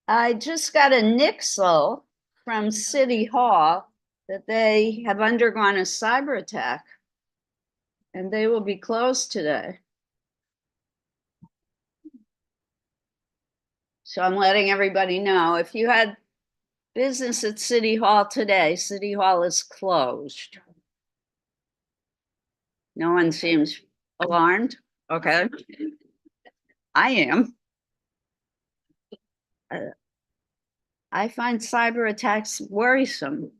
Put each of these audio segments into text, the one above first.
I just got a nixel from City Hall that they have undergone a cyber attack and they will be closed today. So I'm letting everybody know if you had business at City Hall today, City Hall is closed. No one seems alarmed. Okay. I am. I find cyber attacks worrisome.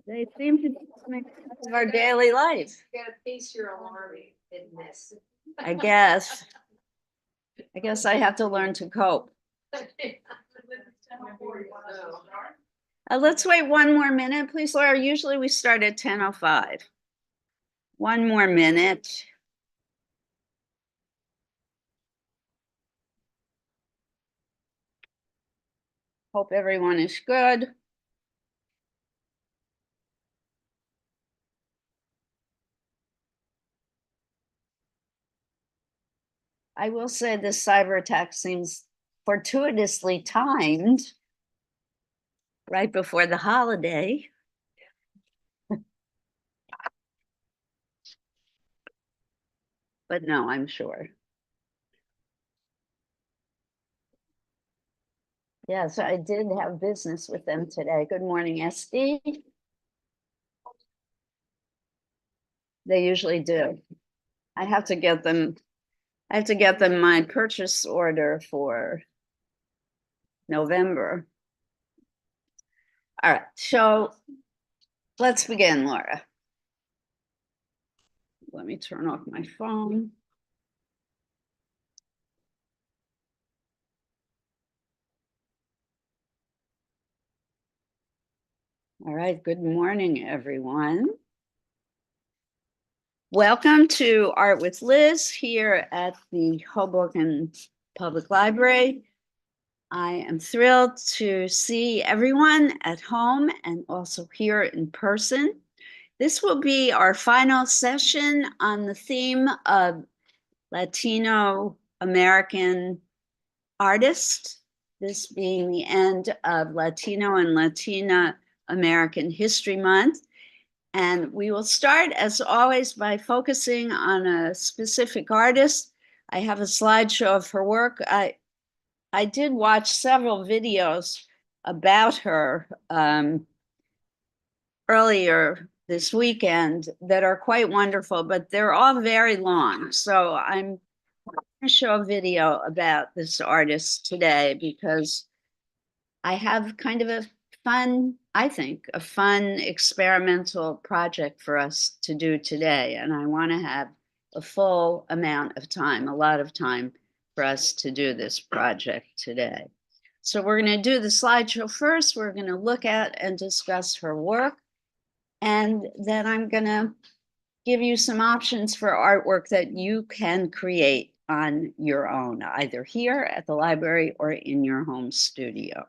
They seem to be something of our daily life. You gotta pace your alarm in this. I guess. I guess I have to learn to cope. Let's wait one more minute, please, Laura. Usually we start at 10:05. One more minute. Hope everyone is good. I will say this cyber attack seems fortuitously timed right before the holiday. But no, I'm sure. Yes, I did have business with them today. Good morning, SD. They usually do. I have to get them my purchase order for November. All right, so let's begin, Laura. Let me turn off my phone. All right, good morning, everyone. Welcome to Art with Liz here at the Hoboken Public Library. I am thrilled to see everyone at home and also here in person. This will be our final session on the theme of Latino American artists, this being the end of Latino and Latina American History Month. And we will start, as always, by focusing on a specific artist. I have a slideshow of her work. I did watch several videos about her earlier this weekend that are quite wonderful, but they're all very long. So I'm going to show a video about this artist today because I have kind of a fun, I think, a fun experimental project for us to do today. And I want to have a full amount of time, a lot of time for us to do this project today. So we're going to do the slideshow first. We're going to look at and discuss her work. And then I'm going to give you some options for artwork that you can create on your own, either here at the library or in your home studio.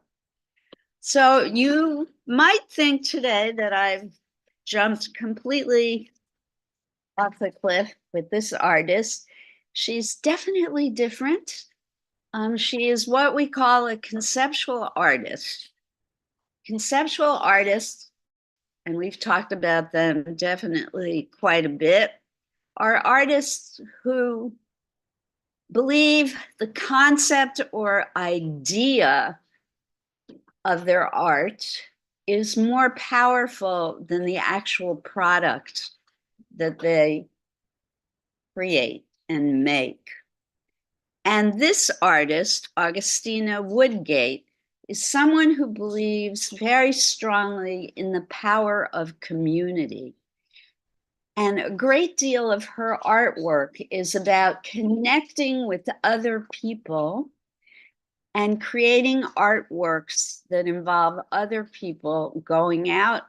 So you might think today that I've jumped completely off the cliff with this artist. She's definitely different. She is what we call a conceptual artist. Conceptual artists, and we've talked about them definitely quite a bit, are artists who believe the concept or idea of their art is more powerful than the actual product that they create and make. And this artist, Augustina Woodgate, is someone who believes very strongly in the power of community. And a great deal of her artwork is about connecting with other people and creating artworks that involve other people going out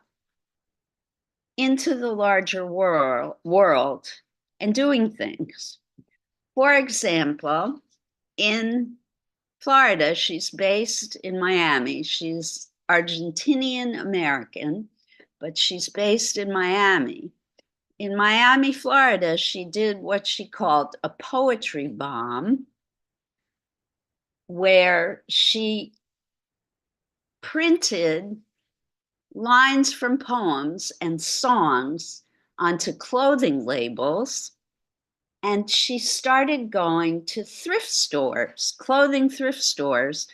into the larger world and doing things. For example, in Florida, she's based in Miami. She's Argentinian American, but she's based in Miami. In Miami, Florida, she did what she called a poetry bomb. where she printed lines from poems and songs onto clothing labels. And she started going to thrift stores, clothing thrift stores,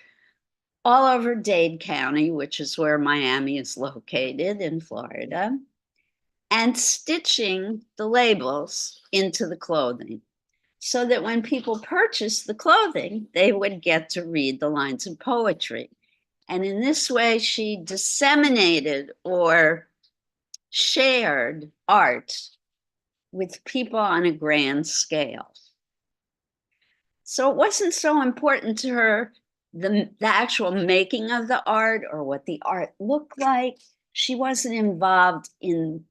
all over Dade County, which is where Miami is located in Florida, and stitching the labels into the clothing so that when people purchased the clothing, they would get to read the lines of poetry. And in this way, she disseminated or shared art with people on a grand scale. So it wasn't so important to her the actual making of the art or what the art looked like. She wasn't involved in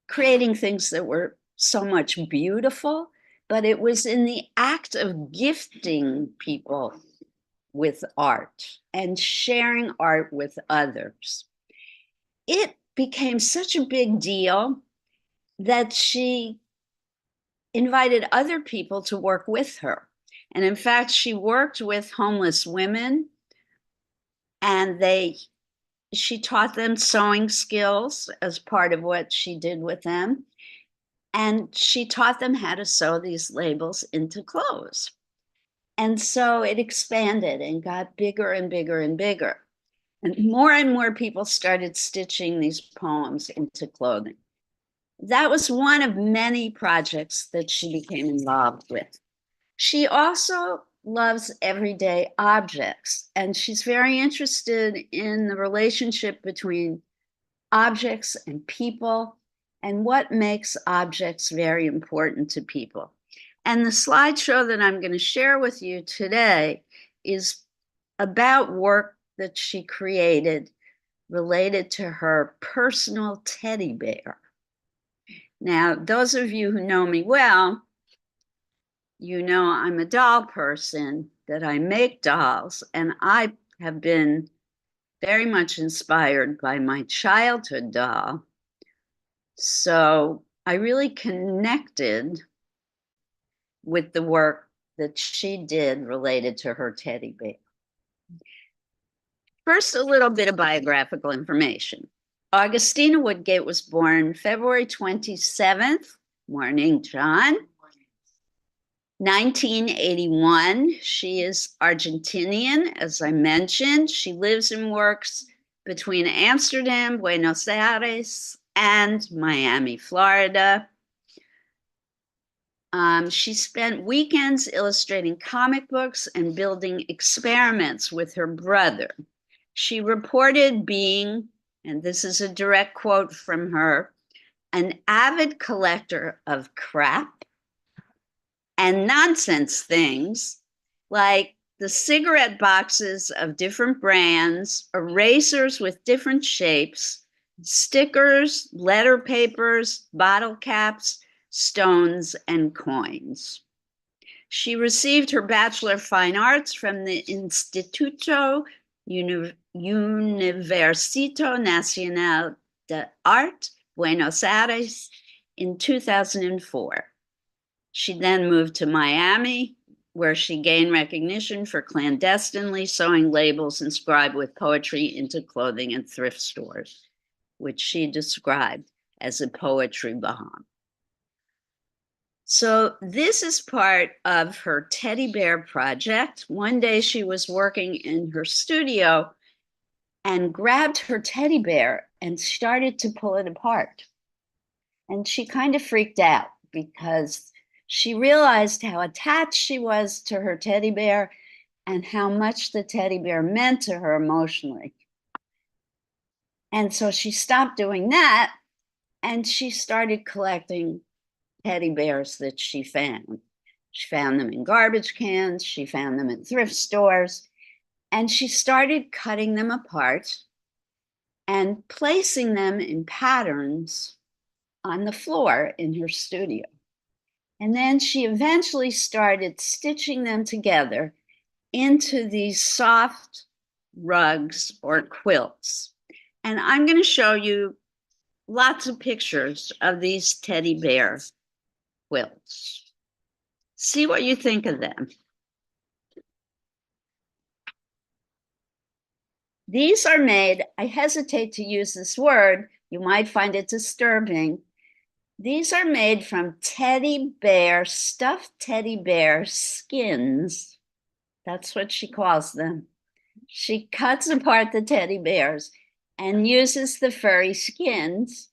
creating things that were so much beautiful, but it was in the act of gifting people with art and sharing art with others. It became such a big deal that she invited other people to work with her. And in fact, she worked with homeless women, and she taught them sewing skills as part of what she did with them. And she taught them how to sew these labels into clothes. And so it expanded and got bigger and bigger and bigger. And more people started stitching these poems into clothing. That was one of many projects that she became involved with. She also loves everyday objects, and she's very interested in the relationship between objects and people and what makes objects very important to people. And the slideshow that I'm going to share with you today is about work that she created related to her personal teddy bear. Now, those of you who know me well, you know I'm a doll person, that I make dolls, and I have been very much inspired by my childhood doll. So I really connected with the work that she did related to her teddy bear. First, a little bit of biographical information. Augustina Woodgate was born February 27th, morning, John, 1981. She is Argentinian, as I mentioned. She lives and works between Amsterdam, Buenos Aires, and Miami, Florida. She spent weekends illustrating comic books and building experiments with her brother. She reported being, and this is a direct quote from her, an avid collector of crap and nonsense things like the cigarette boxes of different brands, erasers with different shapes, stickers, letter papers, bottle caps, stones, and coins. She received her Bachelor of Fine Arts from the Instituto Universitario Nacional de Arte, Buenos Aires, in 2004. She then moved to Miami, where she gained recognition for clandestinely sewing labels inscribed with poetry into clothing in thrift stores, which she described as a poetry bomb. So this is part of her teddy bear project. One day she was working in her studio and grabbed her teddy bear and started to pull it apart. And she kind of freaked out because she realized how attached she was to her teddy bear and how much the teddy bear meant to her emotionally. And so she stopped doing that and she started collecting teddy bears that she found. She found them in garbage cans, she found them in thrift stores, and she started cutting them apart and placing them in patterns on the floor in her studio. And then she eventually started stitching them together into these soft rugs or quilts. And I'm going to show you lots of pictures of these teddy bear quilts. See what you think of them. These are made, I hesitate to use this word, you might find it disturbing. These are made from stuffed teddy bear skins. That's what she calls them. She cuts apart the teddy bears and uses the furry skins.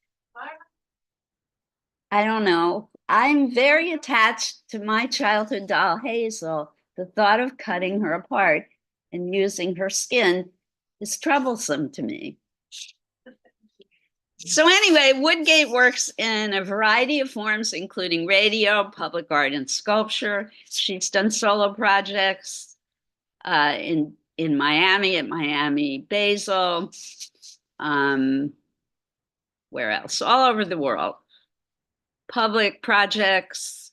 I don't know. I'm very attached to my childhood doll, Hazel. The thought of cutting her apart and using her skin is troublesome to me. So anyway, Woodgate works in a variety of forms, including radio, public art, and sculpture. She's done solo projects in Miami, at Miami Basel, where else? All over the world. Public projects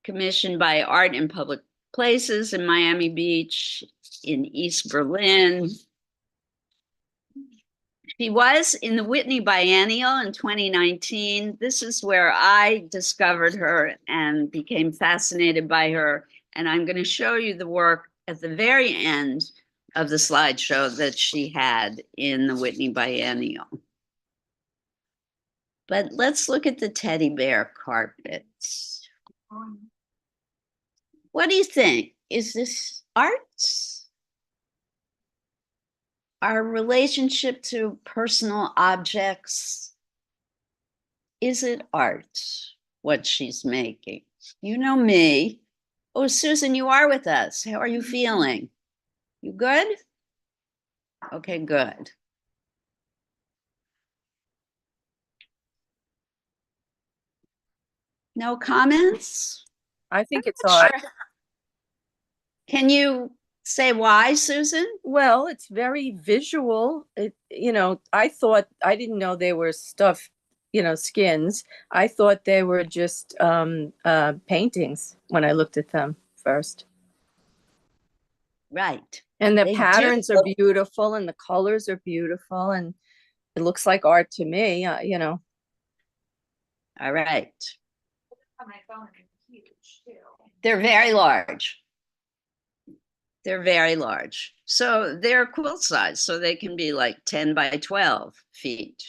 commissioned by Art in Public Places in Miami Beach, in East Berlin. She was in the Whitney Biennial in 2019. This is where I discovered her and became fascinated by her. And I'm going to show you the work at the very end of the slideshow that she had in the Whitney Biennial. But let's look at the teddy bear carpets. What do you think? Is this art? Our relationship to personal objects, is it art, what she's making? You know me. Oh, Susan, you are with us. How are you feeling? You good? Okay, good. No comments? I think it's art. Can you say why, Susan? Well, it's very visual. I didn't know they were stuffed, skins. I thought they were just paintings when I looked at them first. Right. And the They patterns do. are beautiful and the colors are beautiful and it looks like art to me, All right. They're very large. They're very large. So they're quilt size, so they can be like 10 by 12 feet.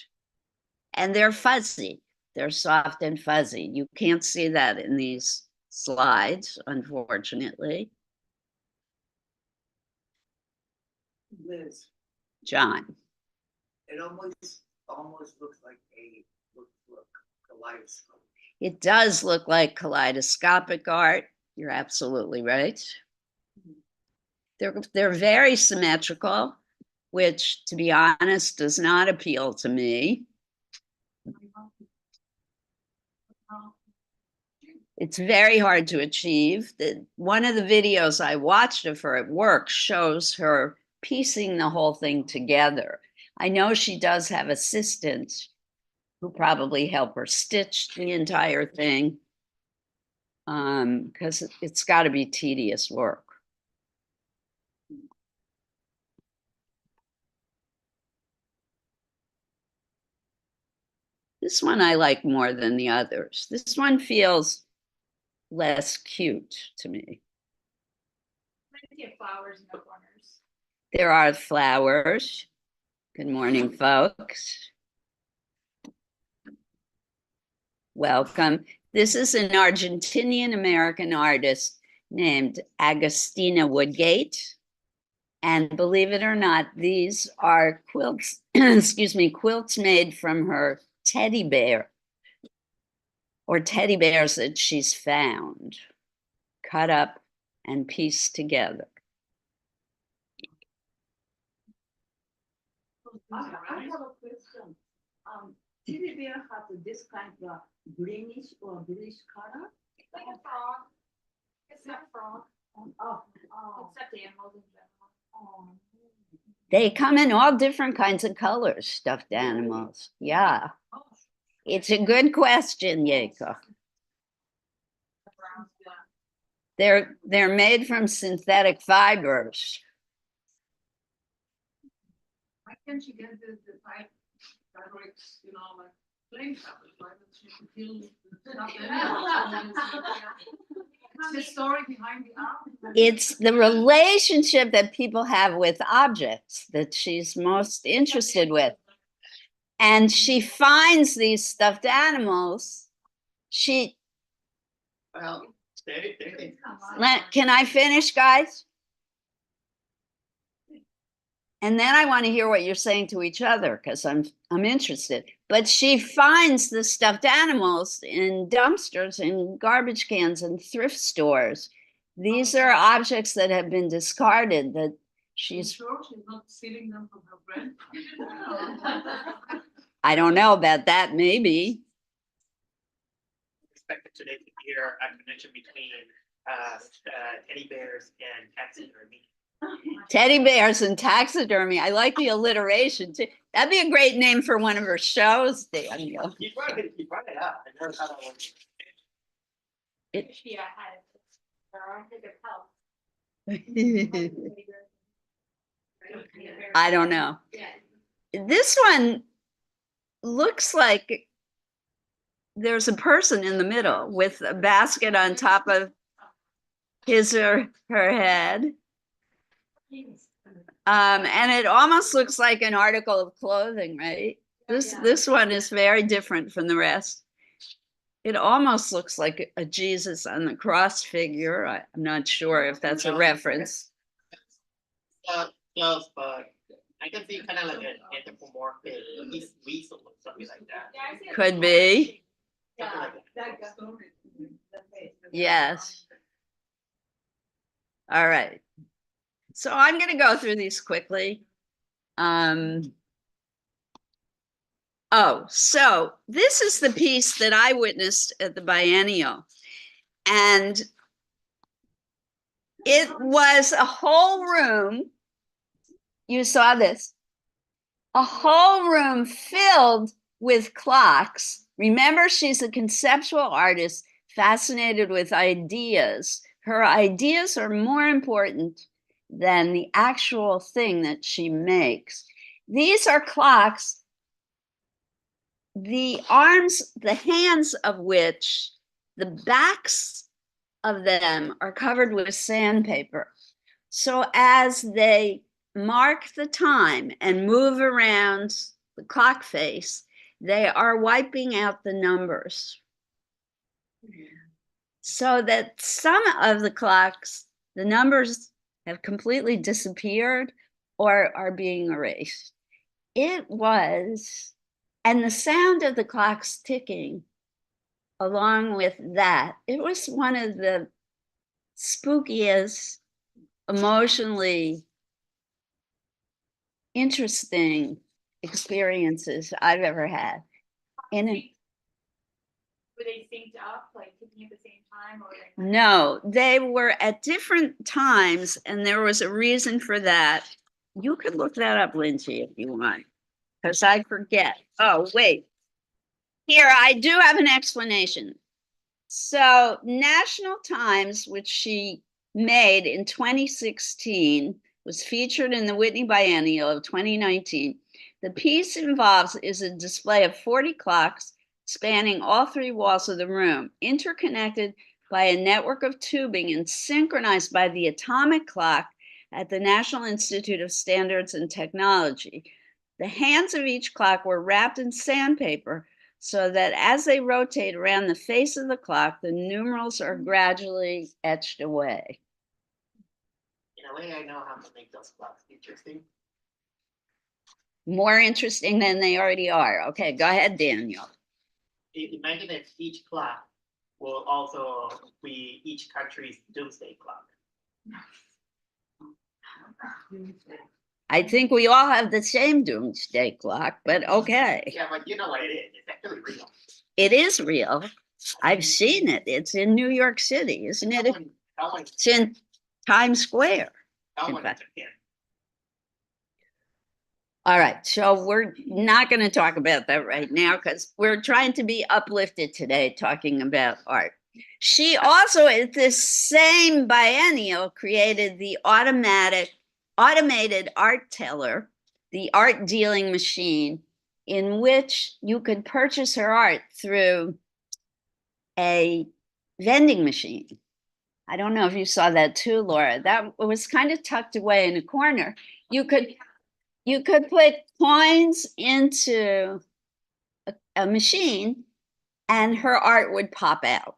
And they're fuzzy. They're soft and fuzzy. You can't see that in these slides, unfortunately. Liz, John. it almost looks like a kaleidoscope. It does look like kaleidoscopic art. You're absolutely right. They're very symmetrical, which, to be honest, does not appeal to me. It's very hard to achieve. One of the videos I watched of her at work shows her piecing the whole thing together. I know she does have assistants who probably help her stitch the entire thing, because it's got to be tedious work. This one I like more than the others. This one feels less cute to me. Flowers in the corners. There are flowers. Good morning, folks. Welcome. This is an Argentinian American artist named Agustina Woodgate. And believe it or not, these are quilts, quilts made from her teddy bear, or teddy bears that she's found, cut up and pieced together. I have a question. Teddy bear has this kind of greenish or bluish color. Like a frog. It's not a frog. Except animals in general. They come in all different kinds of colors, stuffed animals. Yeah. It's a good question, Yeko. They're made from synthetic fibers. Why can't you get the fabrics, like plain fabric? Why don't you feel It's the story behind the art. It's the relationship that people have with objects that she's most interested with. And she finds these stuffed animals. Well, Can I finish, guys? And then I want to hear what you're saying to each other because I'm interested. But she finds the stuffed animals in dumpsters and garbage cans and thrift stores. These are objects that have been discarded that she's, sure she's not stealing them from her friend? I don't know about that, maybe. Expected today to hear a connection between teddy bears and taxidermy. Teddy bears and taxidermy. I like the alliteration too. That'd be a great name for one of her shows, Daniel. You brought it up. I never thought I would. Yeah, I had it. I think it helped. I don't know. Yeah. This one looks like there's a person in the middle with a basket on top of his or her head. And it almost looks like an article of clothing, right? This one is very different from the rest. It almost looks like a Jesus on the cross figure. I'm not sure if that's a reference. Close, but I can see kind of like an anthropomorphic weasel or something like that. Yeah, I see it. Could be. Something like that. Yes. All right. So I'm going to go through these quickly. So this is the piece that I witnessed at the biennial. And it was a whole room. You saw this. A whole room filled with clocks. Remember, she's a conceptual artist fascinated with ideas. Her ideas are more important than the actual thing that she makes. These are clocks, the hands of which, the backs of them are covered with sandpaper. So as they mark the time and move around the clock face, they are wiping out the numbers. So that some of the clocks, the numbers have completely disappeared or are being erased. It was, and the sound of the clocks ticking along with that, it was one of the spookiest, emotionally interesting experiences I've ever had. In it. Were they synced up, like ticking at the same time, or No, they were at different times, and there was a reason for that. You could look that up, Lindsay, if you want, because I forget. Oh, wait. Here, I do have an explanation. So, National Times, which she made in 2016, was featured in the Whitney Biennial of 2019. The piece is a display of 40 clocks spanning all three walls of the room, interconnected by a network of tubing and synchronized by the atomic clock at the National Institute of Standards and Technology. The hands of each clock were wrapped in sandpaper so that as they rotate around the face of the clock, the numerals are gradually etched away. In a way, I know how to make those clocks interesting. More interesting than they already are. Okay, go ahead, Daniel. Imagine that each clock will also be each country's doomsday clock. I think we all have the same doomsday clock, but okay. Yeah, but you know what it is. It's actually real. It is real. I've seen it. It's in New York City, isn't it? It's in Times Square. in fact. All right, so we're not going to talk about that right now because we're trying to be uplifted today talking about art. She also, at this same biennial, created the automated art teller, the art dealing machine, in which you could purchase her art through a vending machine. I don't know if you saw that too, Laura. That was kind of tucked away in a corner. You could put coins into a machine and her art would pop out.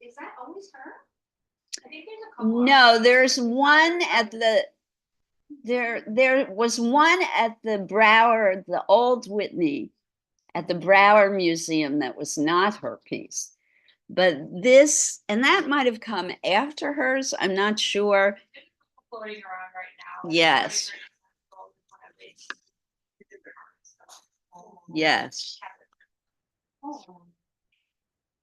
Is that always her? I think there's a couple. No, there's one at the there was one at the Brower, the old Whitney, at the Brower Museum that was not her piece. But this, and that might have come after hers, I'm not sure. Floating around right now. Yes. Yes.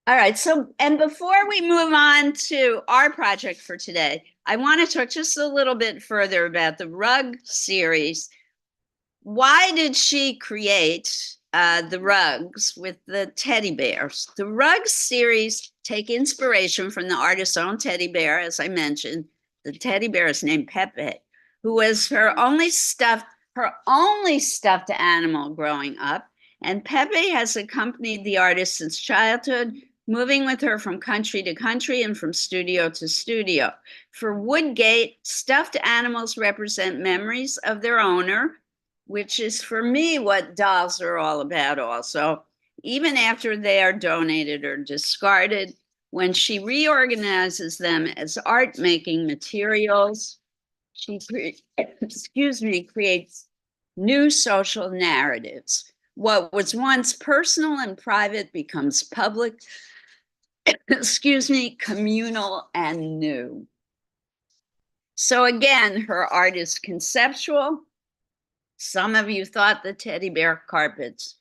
All right, so, and before we move on to our project for today, I want to talk just a little bit further about the rug series. Why did she create the rugs with the teddy bears? The rug series take inspiration from the artist's own teddy bear, as I mentioned. The teddy bear is named Pepe, who was her only stuffed animal growing up. And Pepe has accompanied the artist since childhood, moving with her from country to country and from studio to studio. For Woodgate, stuffed animals represent memories of their owner, which is for me what dolls are all about also. Even after they are donated or discarded, when she reorganizes them as art-making materials, she creates new social narratives. What was once personal and private becomes public, communal and new. So again, her art is conceptual. Some of you thought the teddy bear carpets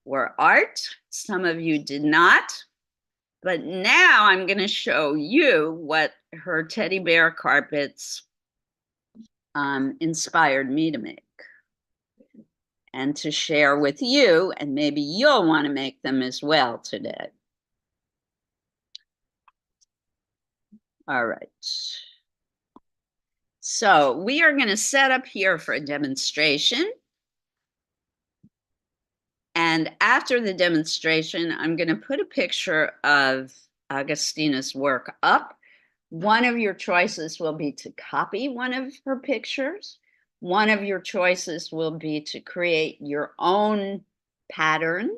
were art. Some of you did not. But now I'm going to show you what her teddy bear carpets inspired me to make and to share with you, and maybe you'll want to make them as well today. All right. So we are going to set up here for a demonstration. And after the demonstration, I'm going to put a picture of Agostina's work up. One of your choices will be to copy one of her pictures. One of your choices will be to create your own pattern,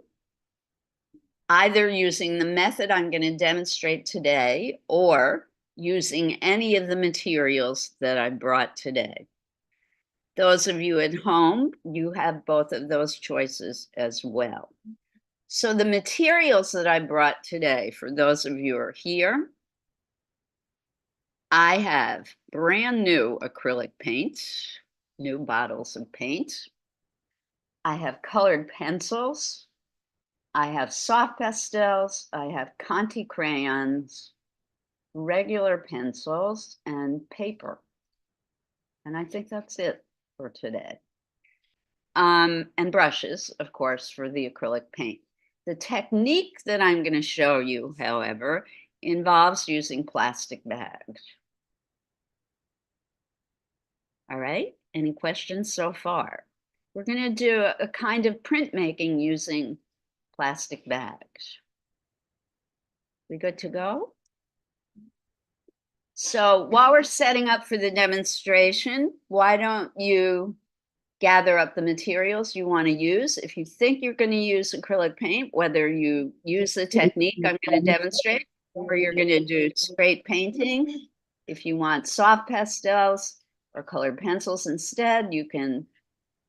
either using the method I'm going to demonstrate today or using any of the materials that I brought today. Those of you at home, you have both of those choices as well. So the materials that I brought today, for those of you who are here, I have brand new acrylic paint, new bottles of paint. I have colored pencils. I have soft pastels. I have Conti crayons, regular pencils, and paper. And I think that's it for today. And brushes, of course, for the acrylic paint. The technique that I'm going to show you, however, involves using plastic bags. All right, any questions so far? We're going to do a kind of printmaking using plastic bags. We good to go? So while we're setting up for the demonstration, why don't you gather up the materials you want to use? If you think you're going to use acrylic paint, whether you use the technique I'm going to demonstrate, or you're going to do straight painting. If you want soft pastels or colored pencils instead, you can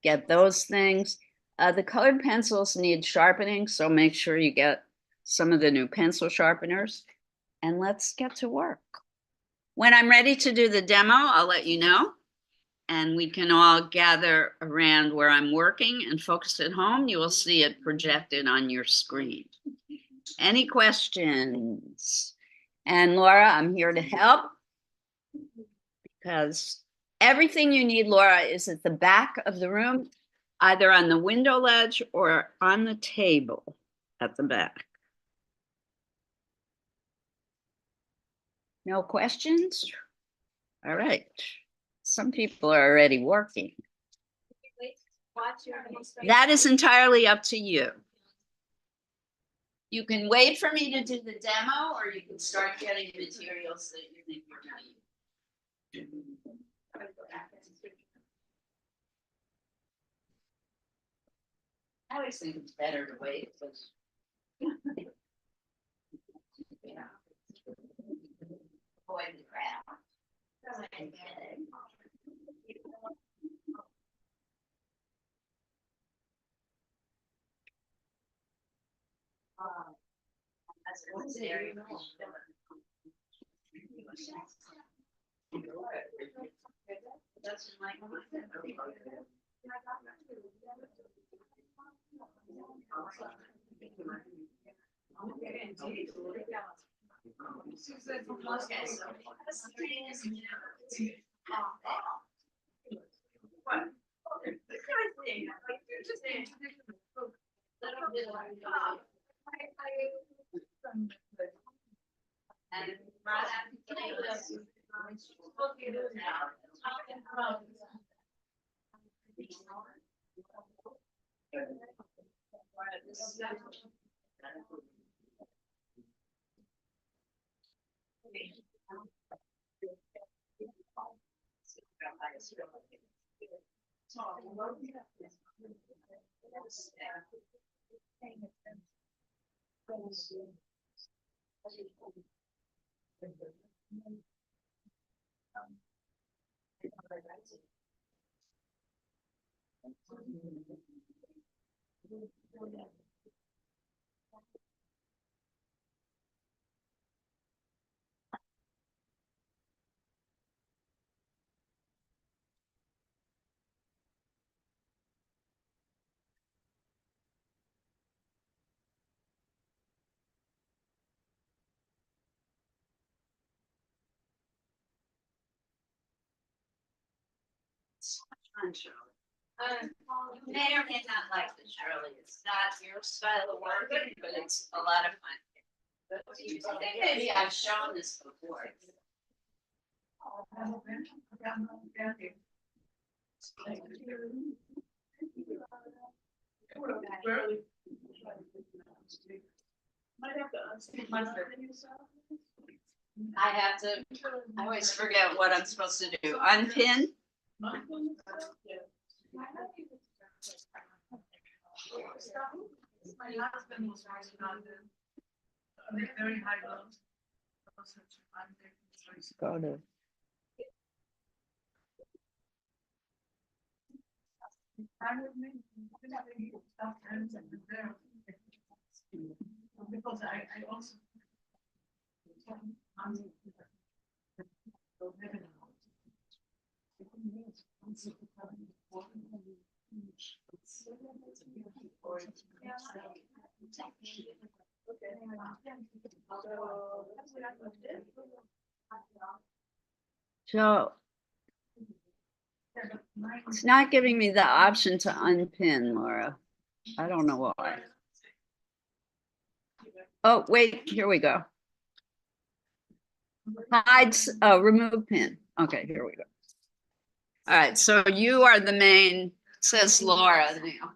get those things. The colored pencils need sharpening, so make sure you get some of the new pencil sharpeners. And let's get to work. When I'm ready to do the demo, I'll let you know. And we can all gather around where I'm working and focus at home. You will see it projected on your screen. Any questions? And Laura, I'm here to help because everything you need, Laura, is at the back of the room, either on the window ledge or on the table at the back. No questions? All right. Some people are already working. That is entirely up to you. You can wait for me to do the demo, or you can start getting materials that you think you're gonna use. I always think it's better to wait, because. Avoid the crowd. That's very That's my. Okay, so this thing is. What? Little bit of. And right after this. You may or may not like this, Shirley. It's not your style of work, but it's a lot of fun. I think maybe I've shown this before. I always forget what I'm supposed to do. Unpin. My husband was writing on the very high lows. Got it. Because I also. So it's not giving me the option to unpin, Laura. I don't know why. Oh, wait, here we go. Hides, oh, remove pin. Okay, here we go. All right, so you are the main, says Laura now.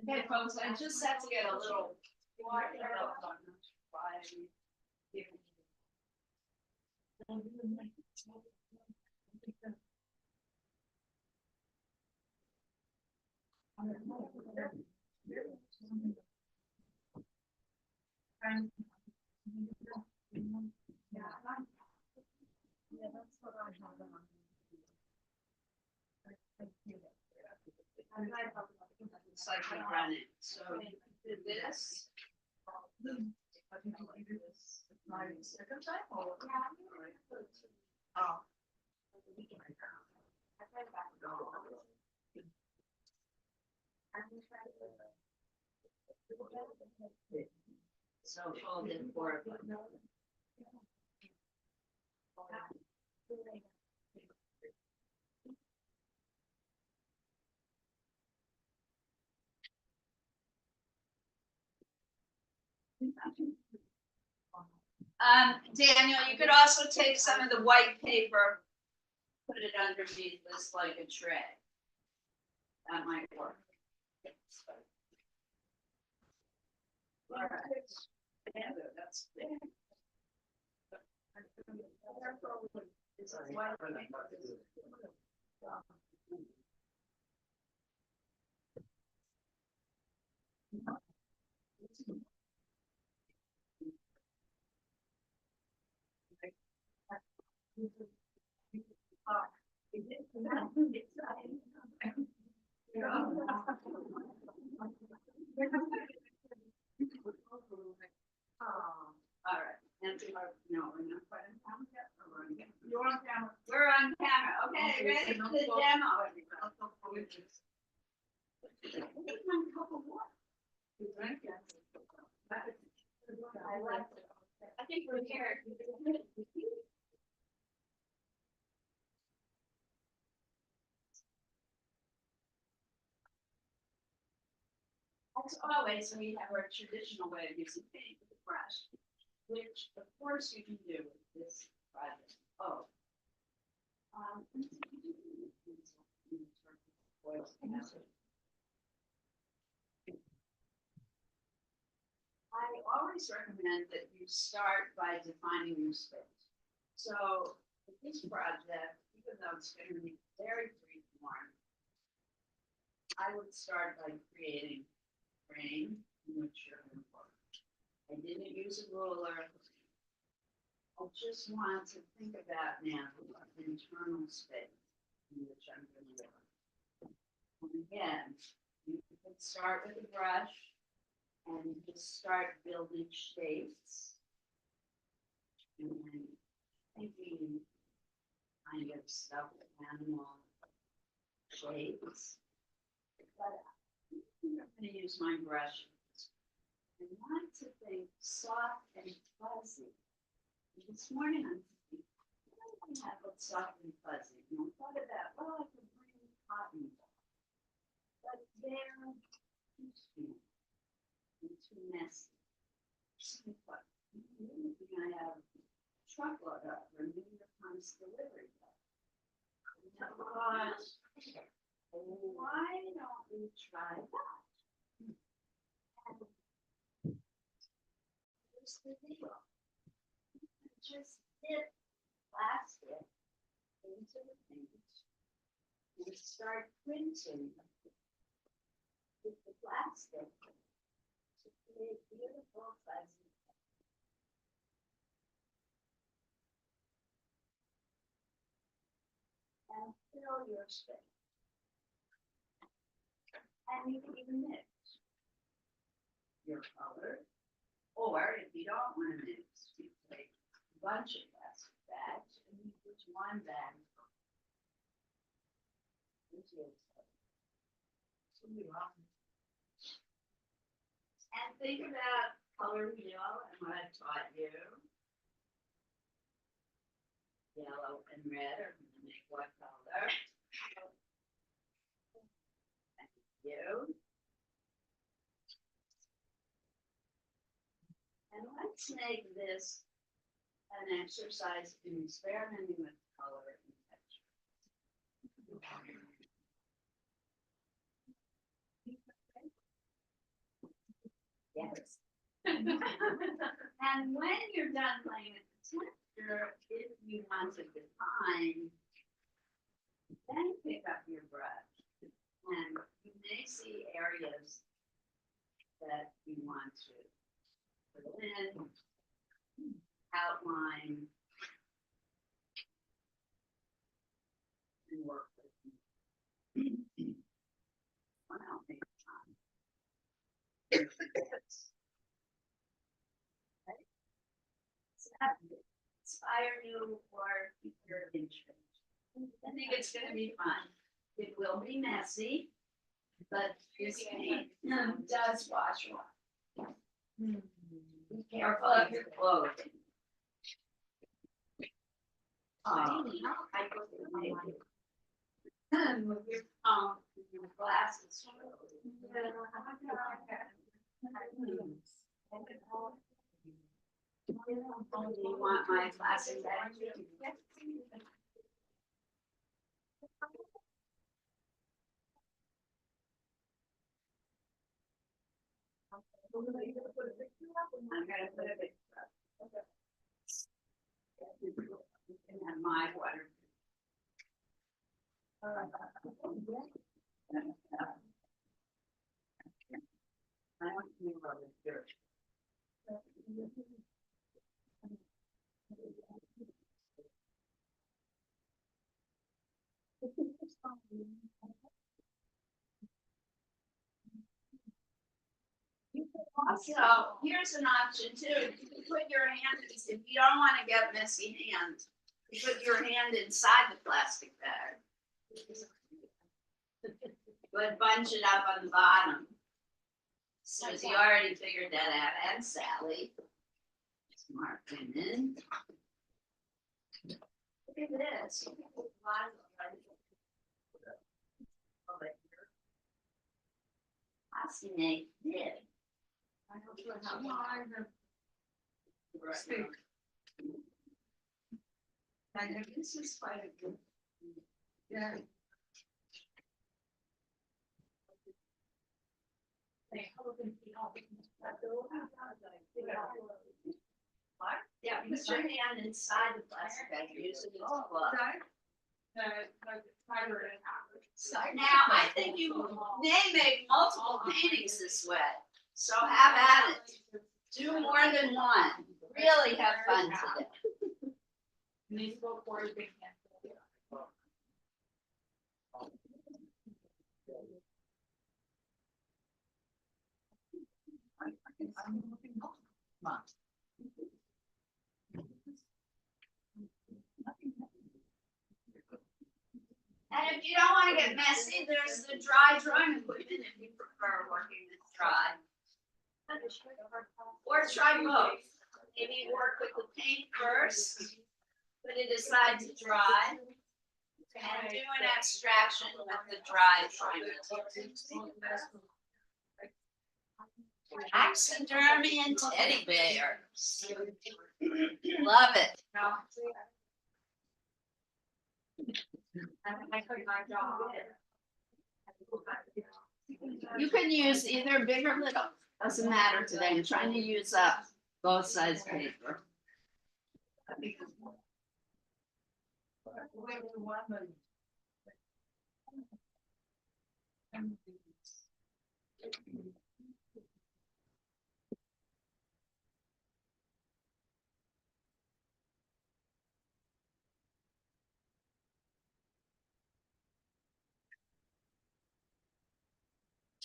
Okay, folks, I just had to get a little. So I can run it. So this. My second time or? Oh. So fold in four. Daniel, you could also take some of the white paper, put it underneath this like a tray. That might work. That's. All right, and no, we're not quite on camera yet, or we're on camera? You're on camera. We're on camera, okay, ready for the demo, everybody. Take one cup of water. You drank it. I like it. I think we're here. As always, we have our traditional way of using paint with a brush, which of course you can do with this project. Oh. I always recommend that you start by defining your space. So with this project, even though it's going to be very free form, I would start by creating a frame in which you're going to work. I didn't use a ruler. I just want to think about now the internal space in which I'm going to work. And again, you can start with a brush and just start building shapes. And then thinking kind of stuffed animal shapes. But I'm going to use my brushes. I want to think soft and fuzzy. This morning I'm thinking, what do I have that's soft and fuzzy? And I thought about, well, I could bring cotton ball. But they're too small and too messy. So what? Maybe I have a truckload of or maybe the comes delivery. But why don't we try that? And here's the deal. Just dip plastic into the paint and start printing with the plastic to create beautiful fuzzy. And fill your space. And you can even mix your color, or if you don't want to mix, you take a bunch of plastic bags and you put one bag into your space. And think about color wheel and what I taught you. Yellow and red are going to make what color? Thank you. And let's make this an exercise in experimenting with color and texture. Yes. And when you're done playing with the texture, if you want to define, then pick up your brush. And you may see areas that you want to fill in, outline, and work with. Wow, take time. Inspire you or keep your interest. I think it's going to be fun. It will be messy, but this paint does wash off. Be careful of your clothing. With your glasses. Do you want my glasses? I'm gonna put a bit. And my water. I want to move over here. Also, here's an option too. You can put your hand, if you don't want to get messy hands, you put your hand inside the plastic bag. But bunch it up on the bottom. Susie already figured that out, and Sally. Smart women. Look at this. I see Nate did. And this is quite a good. Yeah. Yeah, put your hand inside the plastic bag, use it as a glove. Now, I think you may make multiple paintings this way, so have at it. Do more than one. Really have fun today. And if you don't want to get messy, there's the dry drawing equipment if you prefer working with dry. Or try both. Maybe work with the paint first, put it aside to dry, and do an abstraction with the dry drawing. Taxidermy and teddy bears. Love it. You can use either big or little, doesn't matter today. I'm trying to use up both sides paper.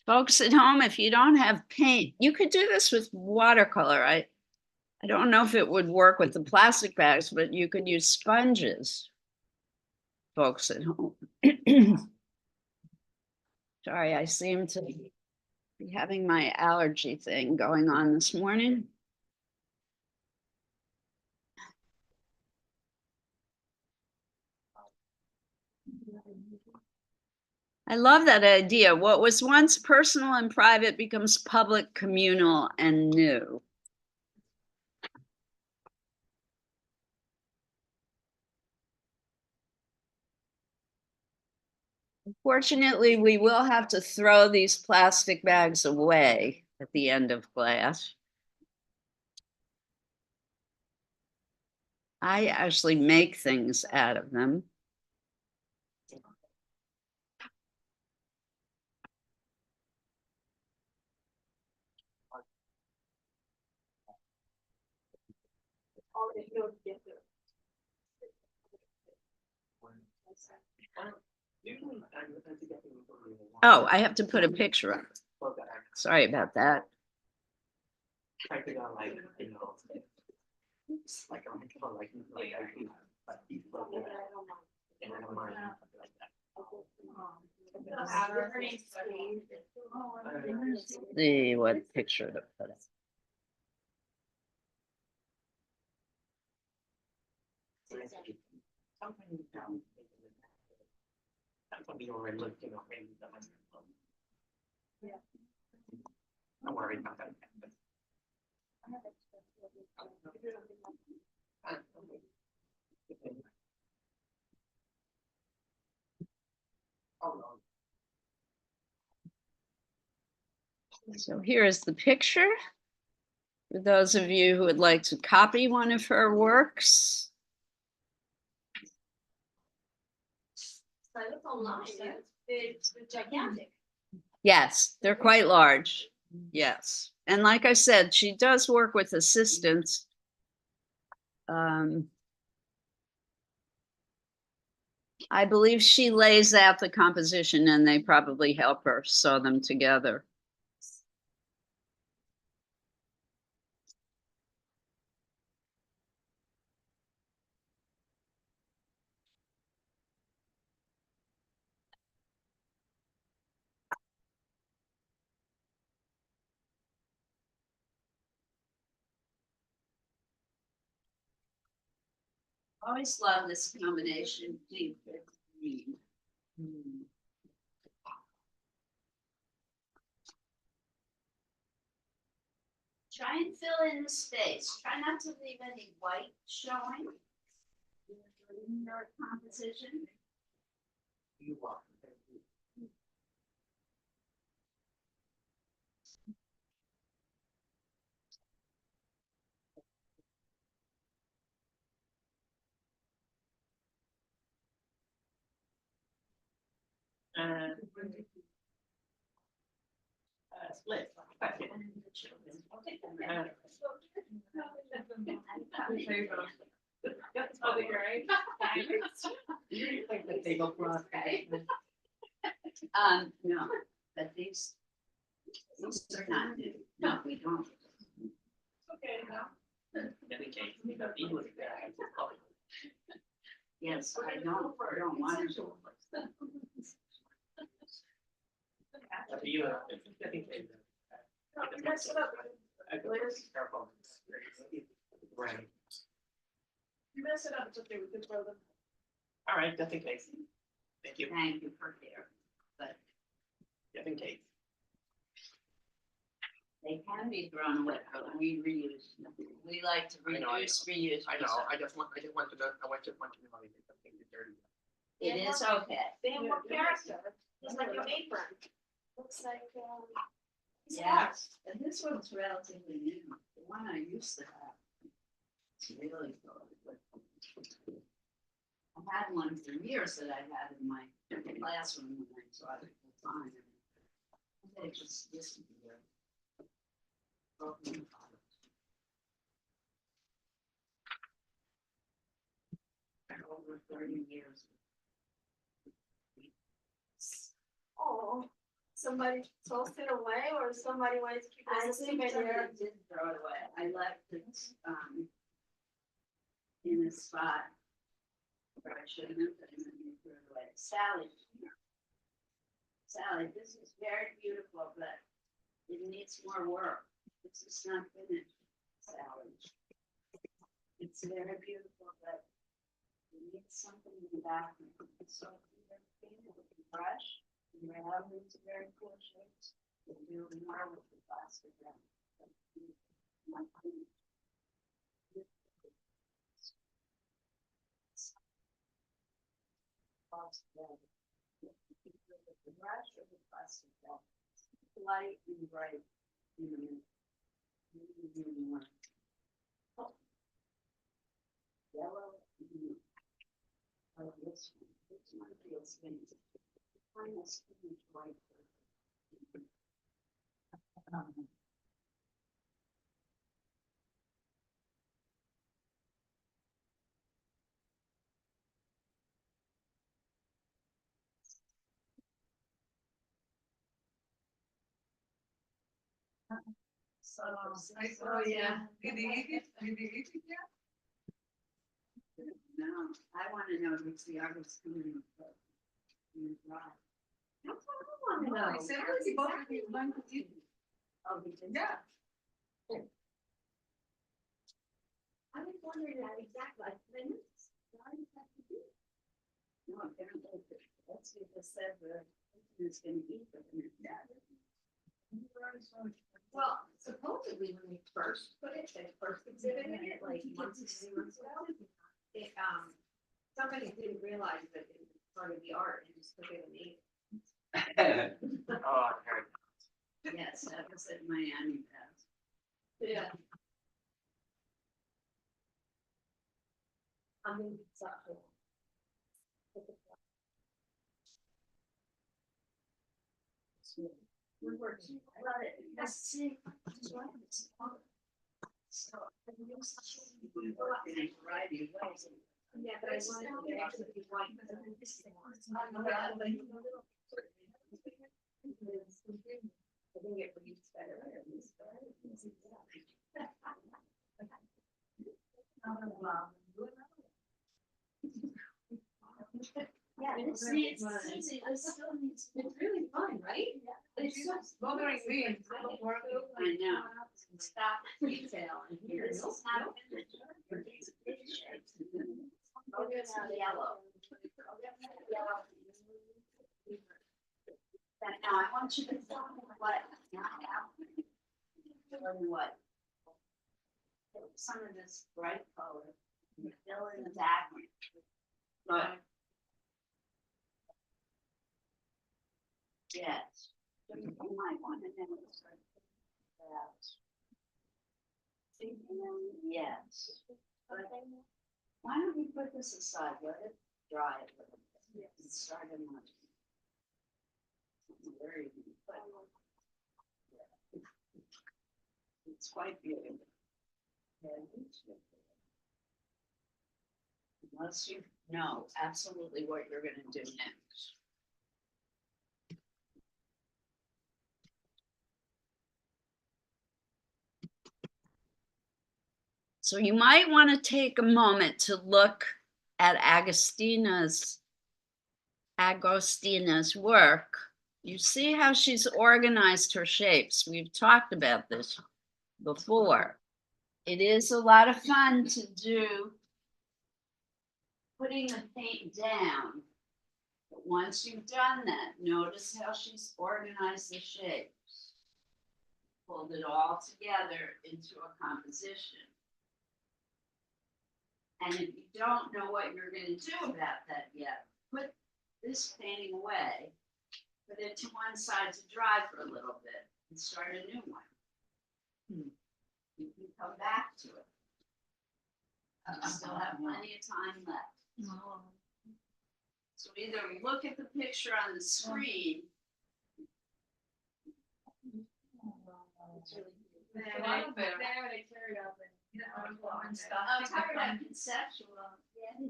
Folks at home, if you don't have paint, you could do this with watercolor. I don't know if it would work with the plastic bags, but you could use sponges. Folks at home. Sorry, I seem to be having my allergy thing going on this morning. I love that idea. What was once personal and private becomes public, communal, and new. Unfortunately, we will have to throw these plastic bags away at the end of class. I actually make things out of them. Oh, I have to put a picture up. Sorry about that. Try to go like, it's like and I don't mind like that. See what picture to put up. Don't worry about that. So here is the picture. For those of you who would like to copy one of her works, I look online, it's gigantic. yes, they're quite large. Yes. And like I said, she does work with assistants. I believe she lays out the composition and they probably help her sew them together. Always love this combination, pink and green. Try and fill in the space. Try not to leave any white showing in your composition. You walk. Split. That's probably great. Like the tablecloth. No, but these are not new. No, we don't. Okay, now. Any case, we got these was there. Yes, I don't want to. But you, I think they. No, you messed it up. Careful. Right. You messed it up, it's okay, we can throw them. All right, just in case. Thank you. Thank you for care. But Just in case. they can be thrown away, but we reuse them. We like to I know, I reduce, reuse. I know, recycle. I just want to know, I just want to know if something is dirty. It is okay. They have more character, it's like your apron. Looks like, it's Yes, and this one's relatively new. The one I used to have. It's really good. I had one for years that I had in my classroom when I taught it full time. They just disappeared. Over 30 years. Oh, somebody tossed it away or somebody wanted to keep it I as a think souvenir? somebody did throw it away. I left it, in a spot where I shouldn't have, but then you threw it away. Sally. Sally, this is very beautiful, but it needs more work. This is not finished, Sally. It's very beautiful, but it needs something in the back. So either clean it with a brush, and your elements are very cool shapes. You do more with the plastic wrap. The brush or the plastic wrap. Light and bright. Yellow. Oh, this one feels fancy. Mine is white. So, Oh, yeah. Did they eat it? Did they eat it yet? No, I want to know if the artist coming with That's what I wanna No, know. he said, "Oh, he bought it, one to eat." Oh, because Yeah. I was wondering that exactly, like, minutes, why does that have to be? no, apparently that's what they said the person is going to eat them. Well, supposedly when we first put it, they first exhibited it, like months and months ago. It, somebody didn't realize that it was part of the art and just took it and ate it. Oh, I heard. Yes, that was at Miami Pass. Yeah. I'm gonna be suffering. We're working. That's sick. So. Variety of ways. Yeah, but I wanted to actually be white. I think it reads better. Yeah, it's really fun, right? It's just. Bothering me. I know. Stop retail and here. This is not- Oh, it's yellow. But now I want you to tell me what, tell me what. Some of this bright color, fill in the background. But. Yes. You might want to know. Yes. Why don't we put this aside, let it dry a little bit, and start another. Very good. It's quite beautiful. Unless you know absolutely what you're gonna do next. So you might want to take a moment to look at Agostina's work. You see how she's organized her shapes. We've talked about this before. It is a lot of fun to do putting the paint down. But once you've done that, notice how she's organized the shapes. Pulled it all together into a composition. And if you don't know what you're going to do about that yet, put this painting away, put it to one side to dry for a little bit, and start a new one. You can come back to it. You still have plenty of time left. So either look at the picture on the screen. It's really cute. Then I tear it up and. Oh, covered up conceptual. Yeah.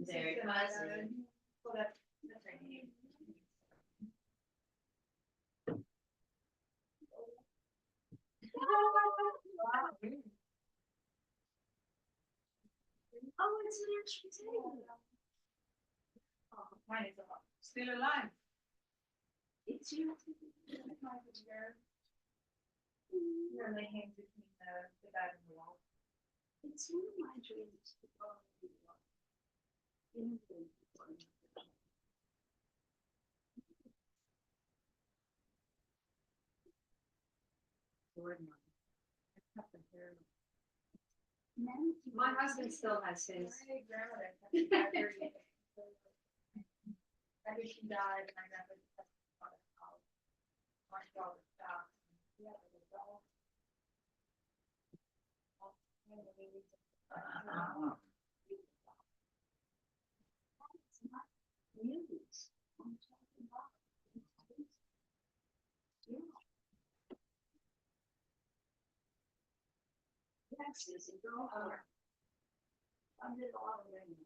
There it was. Oh, it's an actual table. Mine is still alive. It's you. Where they hang between the bed and the wall. It's one of my dreams to go to My husband still has his. My grandmother kept it very- After she died, my grandmother kept it on the house. My daughter stopped. Yeah, it was all. News. Yes, Susie, go over. I did a lot of reading.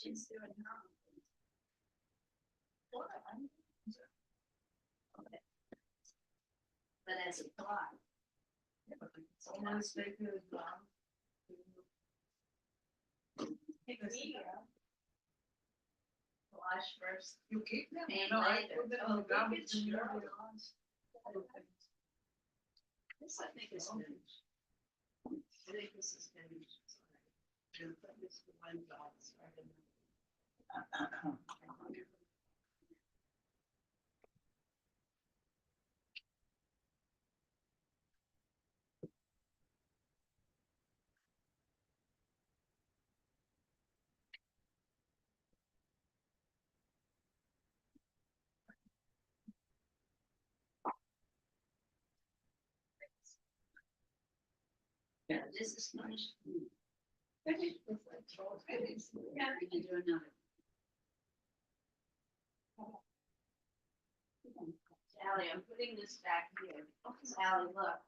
She's doing her own thing. Okay. But as a thought. Almost like it was wrong. Wash first. You keep them? And No, I later. put them Oh, on the ground. look at your This I think is good. I think this Yeah, this is nice. Yeah, we can do another. Sally, I'm putting this back here. Sally, look.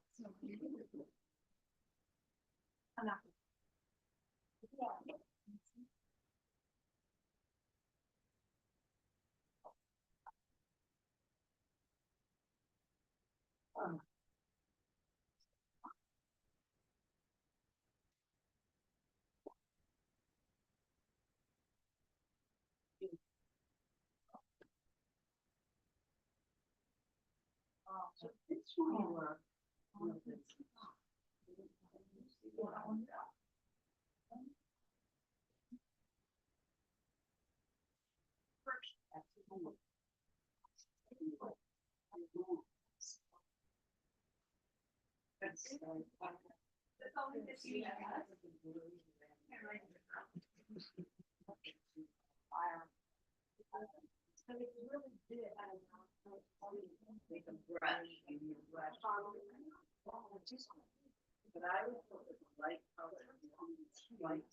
But I would put the light color, white.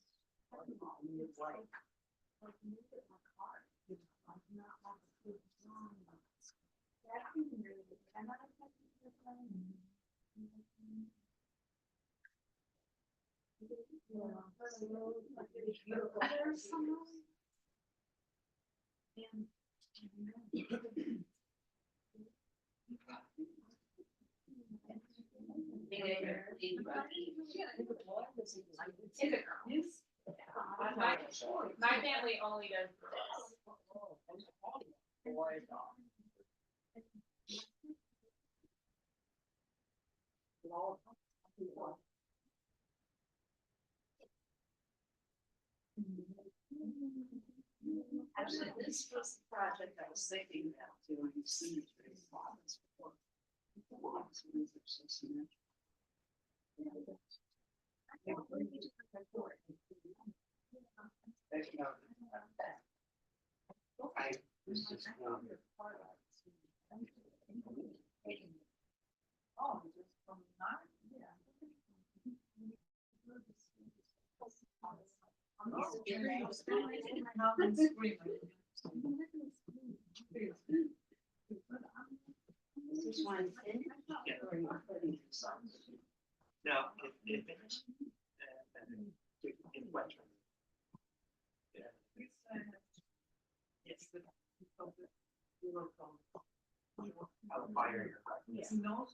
My family only does this. Actually, this was the project I was thinking about doing. Cemetery plots before. This one in? Or you putting this on? No, it finished. It's wet. Yeah. It's the. I'll fire your. Yes. No.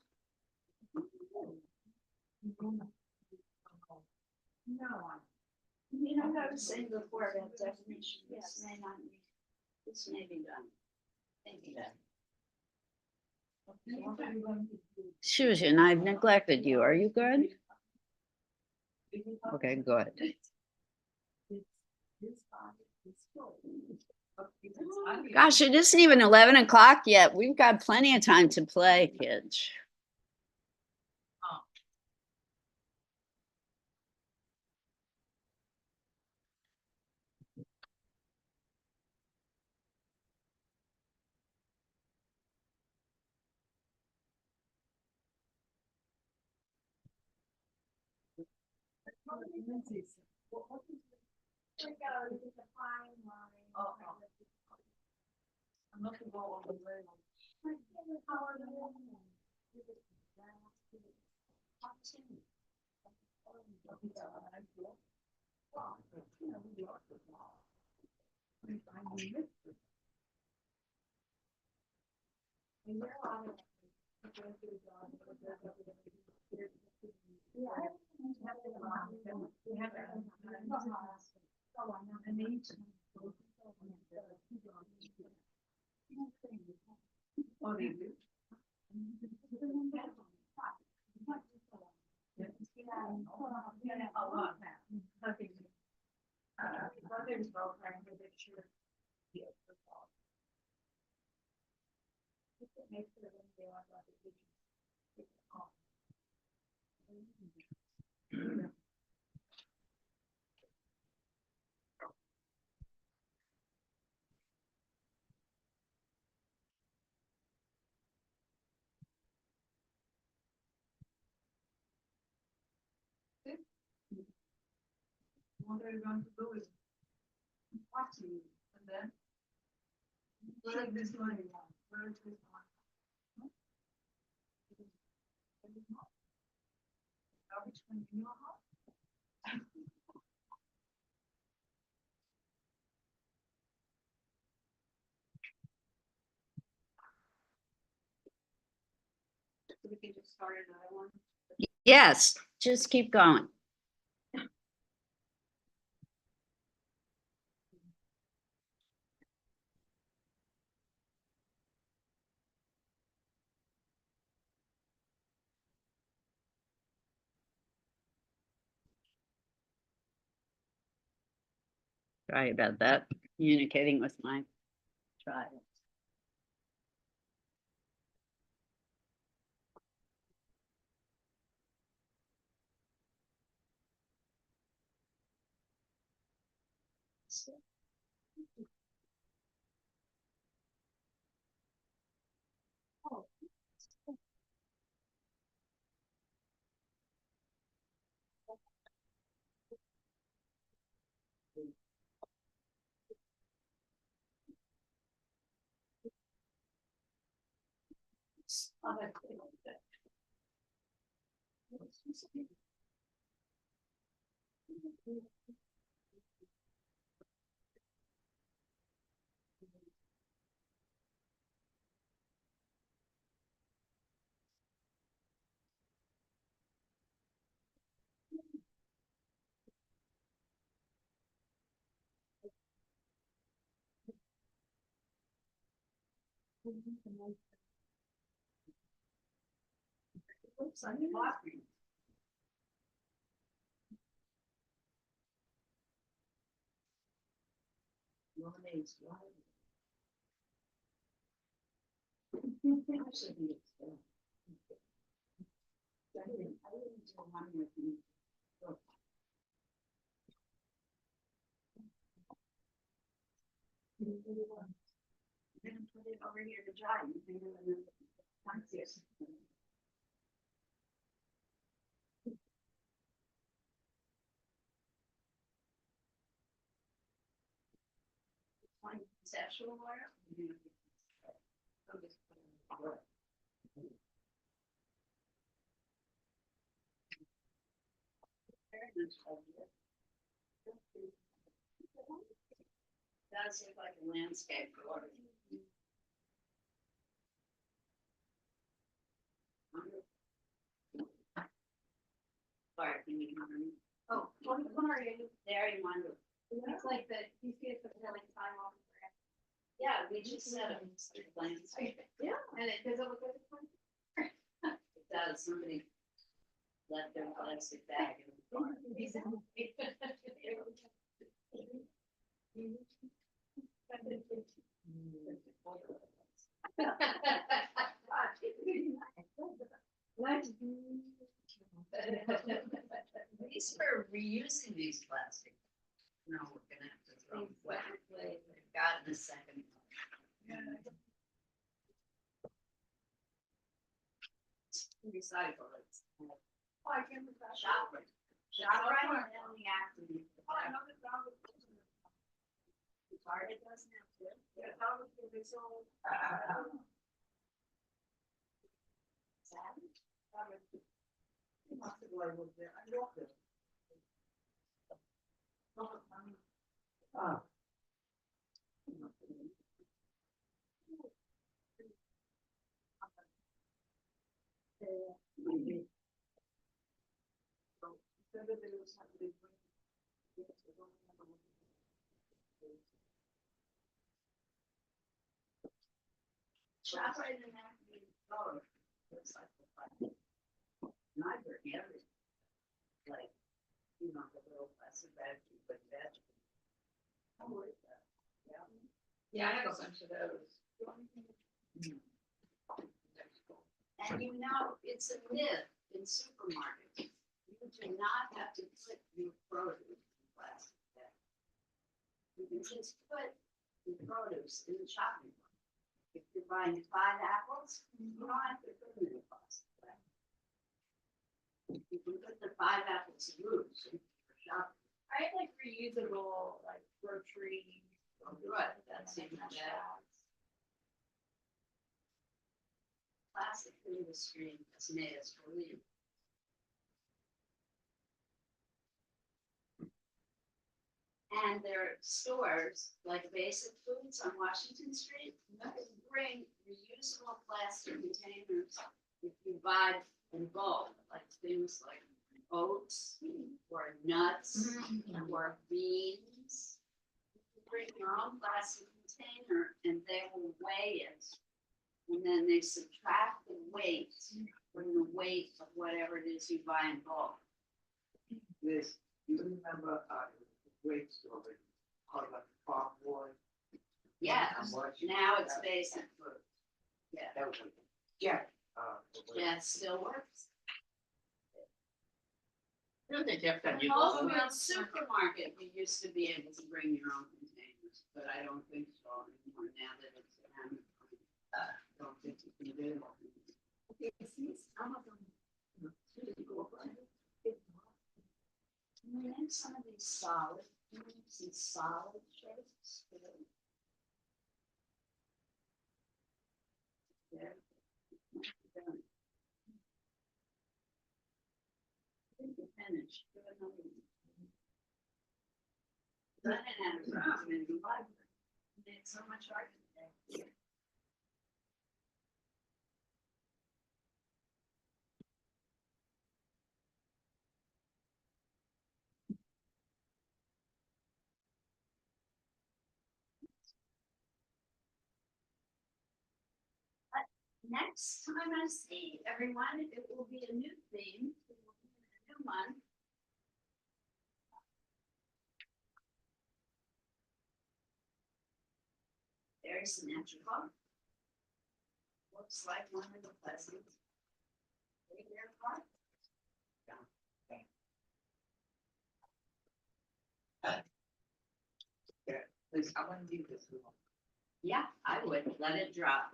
You know what I was saying before about definition, this may not be, this may be done. Maybe done. Susan, I've neglected you. Are you good? Okay, good. Gosh, it isn't even 11 o'clock yet. We've got plenty of time to play, kids. I'm not gonna go all the way. Oh, they do? A lot now. What are you going to do with watching and then? Where is this going? Where is this going? Garbage can be in your house? We can just start another one. Yes, just keep going. Sorry about that, communicating with my child. Then put it over here to dry. You can do it in downstairs. Find conceptual wire. So just put it in the water. Very much idea. Does look like a landscape. Sorry, can you hear me? Oh, what are you? Very wonderful. It's like the, you see it, but they're like time off. Yeah, we just said it. It's a landscape. Yeah, and it does it look like it's one? It does, somebody left their plastic bag in the car. At least we're reusing these plastics. No, we're gonna have to throw them away. We've got in a second. Recycle it. Oh, I can put that. Shop right. Shop right and then we have to. Oh, I know that dog is- Target does now too. Yeah, dog is gonna be so- Savage. You must have liked it there. I loved it. Ah. Shop right and then have to be. Oh, looks like the fun. Not very heavy. Like, you know, the little plastic bag, you put that. I'm worried about. Yeah. Yeah, I have a bunch of those. And you know, it's a myth in supermarkets. You do not have to put your produce in plastic bags. You can just put your produce in the shopping cart. If you're buying 5 apples, you don't have to put them in a plastic bag. You can put the 5 apples loose in your shopping. I have like reusable, like grocery. Right, that's even better. Plastic industry has made us believe. And there are stores like Basic Foods on Washington Street that bring reusable plastic containers if you buy in bulk, like things like oats or nuts or beans. You bring your own plastic container and they will weigh it. And then they subtract the weight from the weight of whatever it is you buy in bulk. Liz, you remember, the great story, called like Farm Boy? Yes, I'm watching now it's that. Basic Food. Yeah, That was, yeah. yeah, it still works. You know, the Jeff that you. Whole Foods supermarket, you used to be able to bring your own containers, but I don't think so anymore now that it's Amazon. I don't think you can do it. I think some of these solid, some solid shapes. There. I think you're finished. Give it another one. I didn't have room in the library. Did so much art today. Next time I see everyone, it will be a new theme, it will be a new one. Very symmetrical. Looks like one of the pleasant. Liz, I want to leave this room. Yeah, I would, let it drop.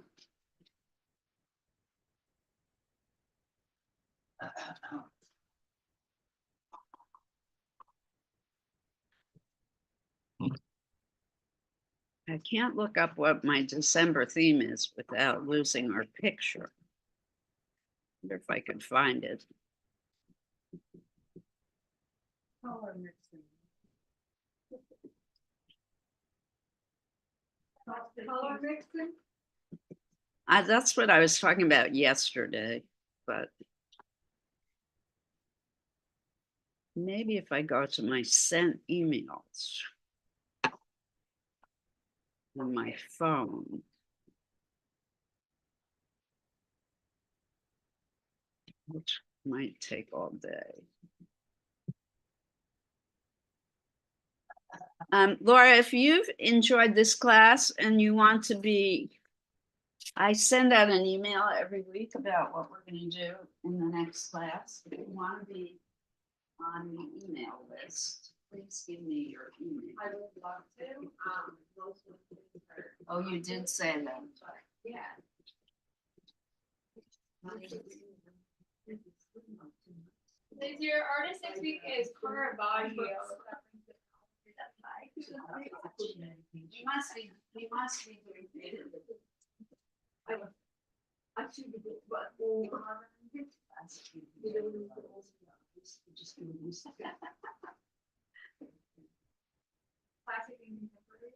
I can't look up what my December theme is without losing our picture. Wonder if I could find it. Color mixing. Color mixing? That's what I was talking about yesterday, but maybe if I go to my sent emails on my phone. Which might take all day. Laura, if you've enjoyed this class and you want to be, I send out an email every week about what we're going to do in the next class. If you want to be on the email list, please give me your email. I would love to, most of the things are. Oh, you did say that. Yeah. Liz, your artist next week is Caravaggio. You must be doing theater. I should be, but. Just do this. Classic and contemporary.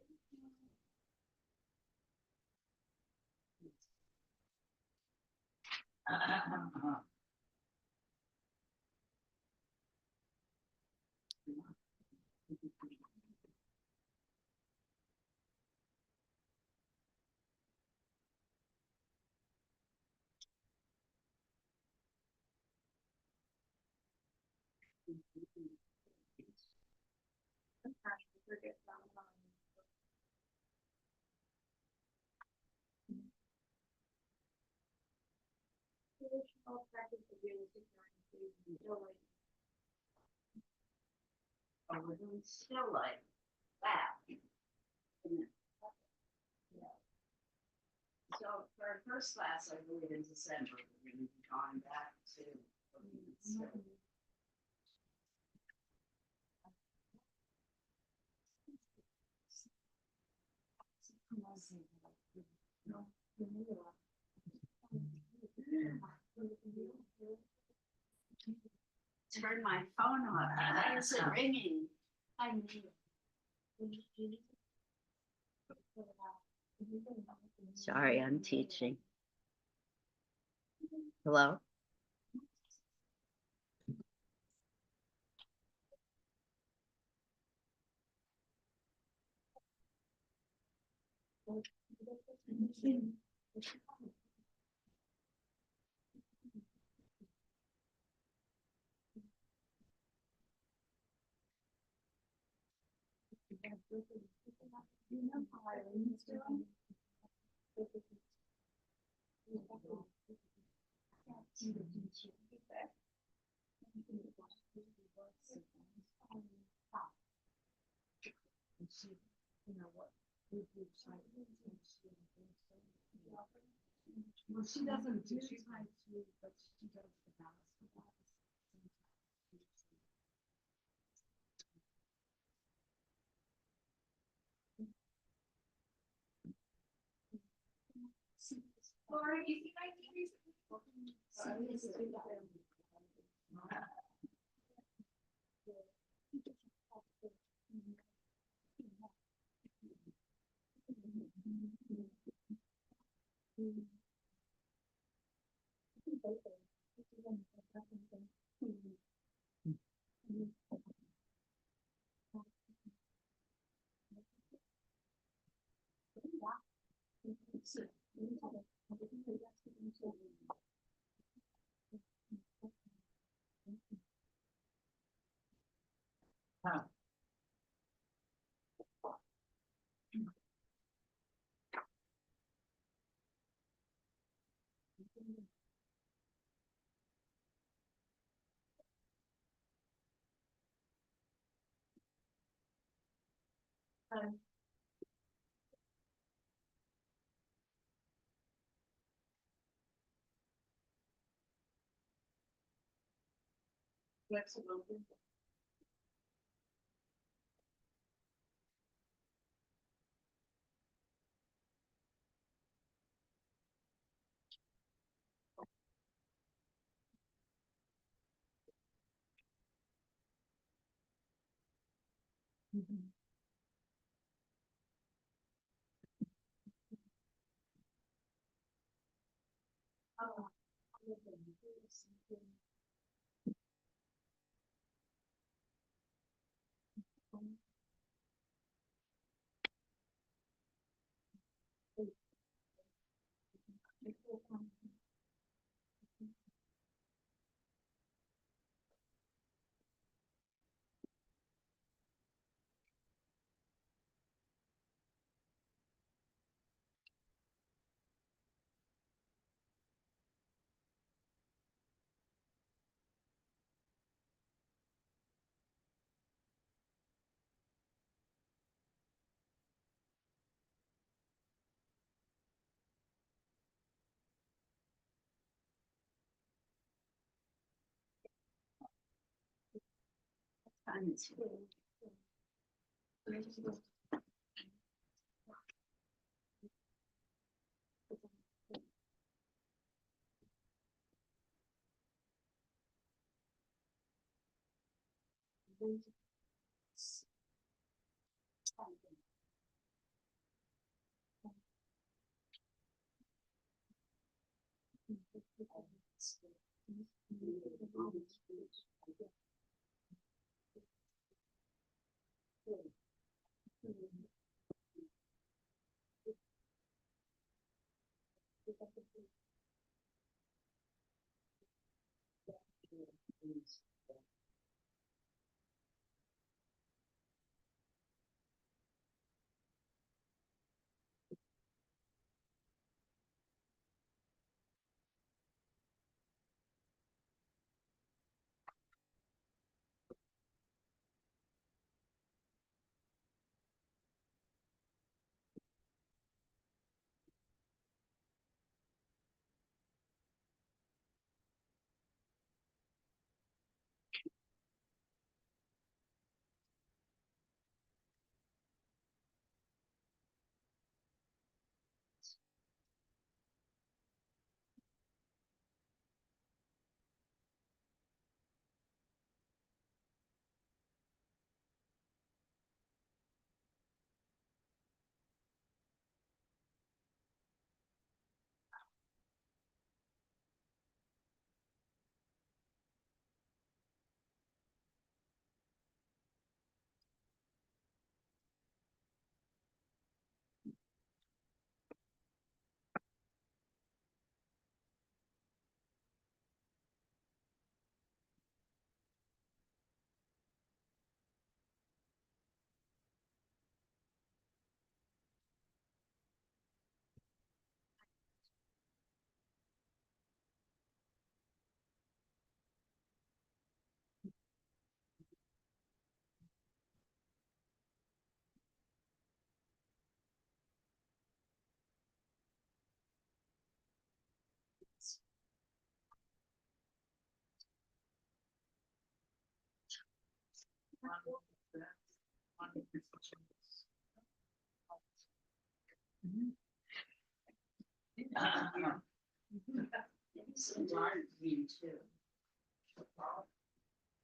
Oh, we're doing still life. Wow. So for our first class, I believe in December, we're gonna be going back to. Turn my phone off. Why is it ringing? I need. Sorry, I'm teaching. Hello? Well, she doesn't do Tai Chi, but she does the basketball. Laura, you think I can use Flexible.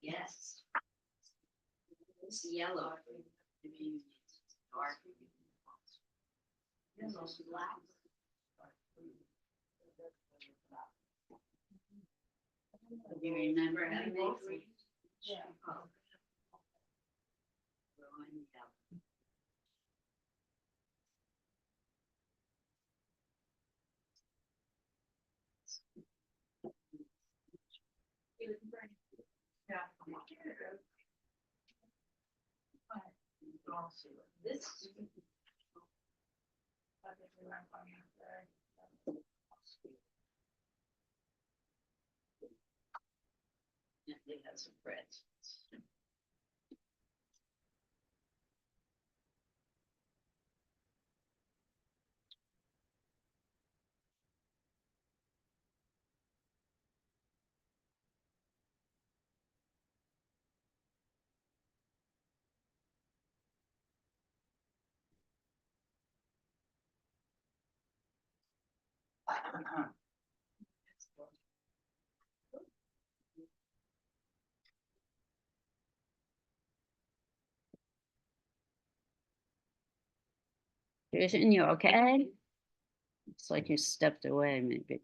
Yes. It's yellow. Dark. Almost black. Do you remember how to make green? Yeah. This. Yeah, they have some breads. Jason, you okay? It's like you stepped away, maybe.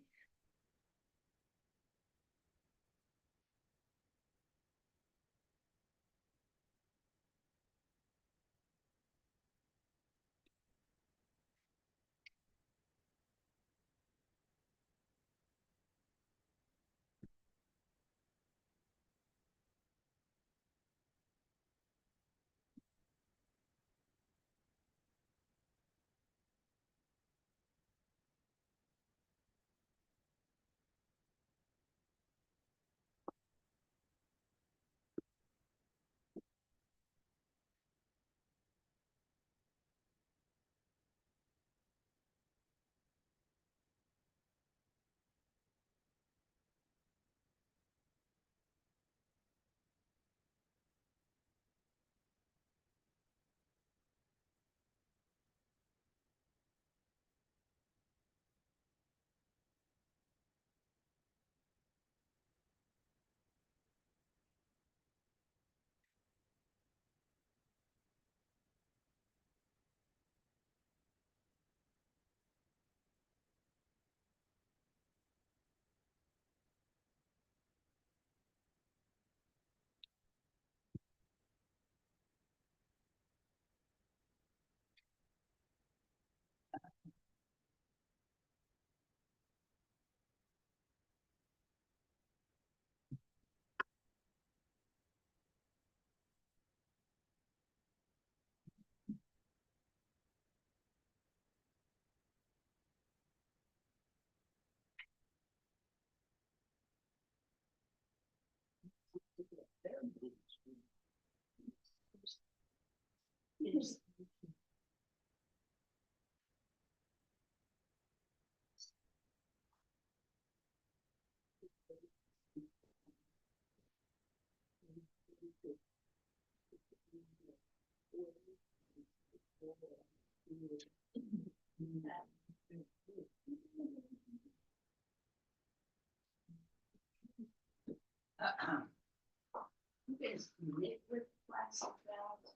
There's liquid plastic valves,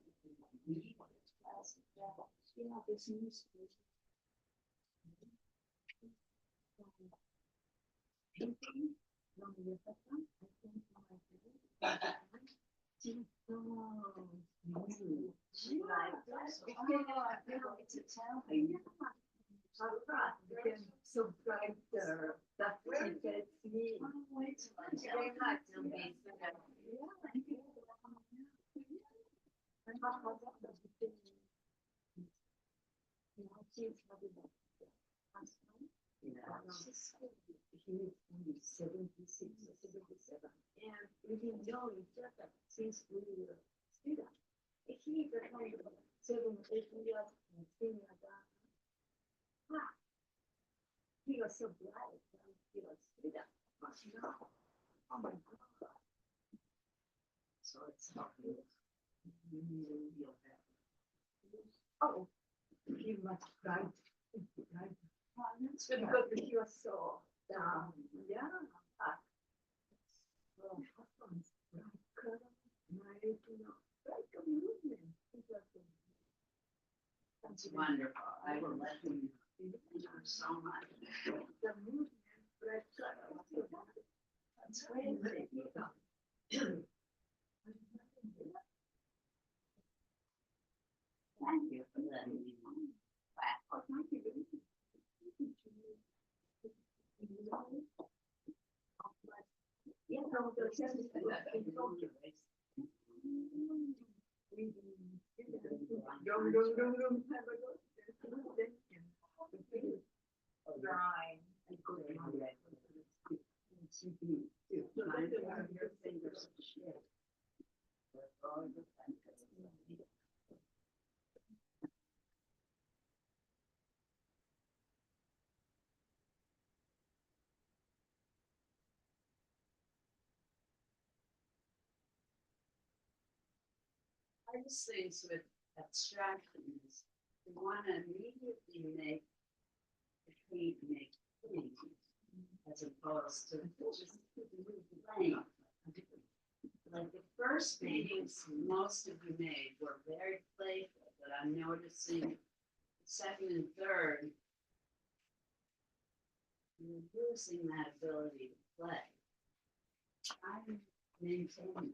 liquid plastic valves, you know, this news. It's a town. So bright, that really gets me. Very much. He was 76 or 77, and we've been knowing each other since we were students. He got kind of 7, 8 years and things like that. Wow. He was so bright when he was student. But now, oh my God. So it's not good. Oh, you must write. It's gonna go to your soul. Yeah. Well, husbands, right, right, like a movement. That's wonderful. I will let him know so much. The movement, right, That's crazy. Thank you for letting me know. Wow. Yeah, no, there's something that I told you. Drawing. Hardest things with abstraction is you want to immediately make the paint make clean as opposed to just plain. Like the first paintings most of you made were very playful, but I'm noticing the second and third, you're losing that ability to play. I'm maintaining.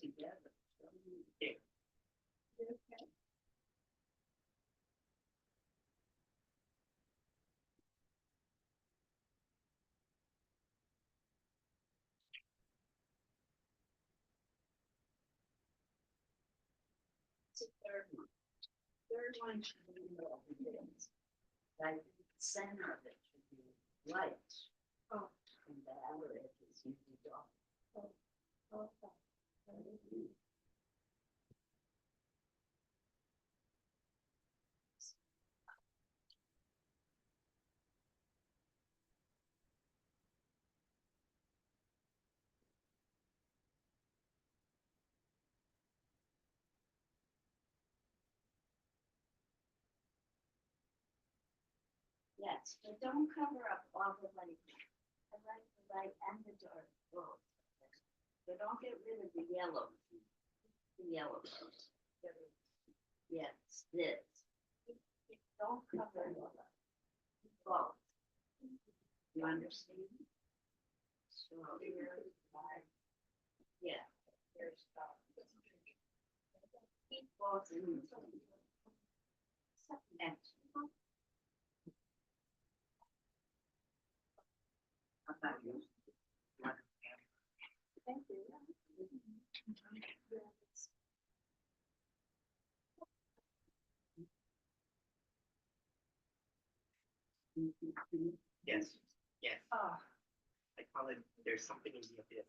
Together. Yeah. It's a third one. Third one should be more begins. Like the center of it should be light. Oh. And the outer edges should be dark. Yes, but don't cover up all the light. I like the light and the dark both. But don't get rid of the yellow. The yellow part. Yes, this. Don't cover it all up. Both. You understand? So here, yeah, here's keep both in. Next. Thank you. Yes, yes. Ah. I call it, there's something in the abyss.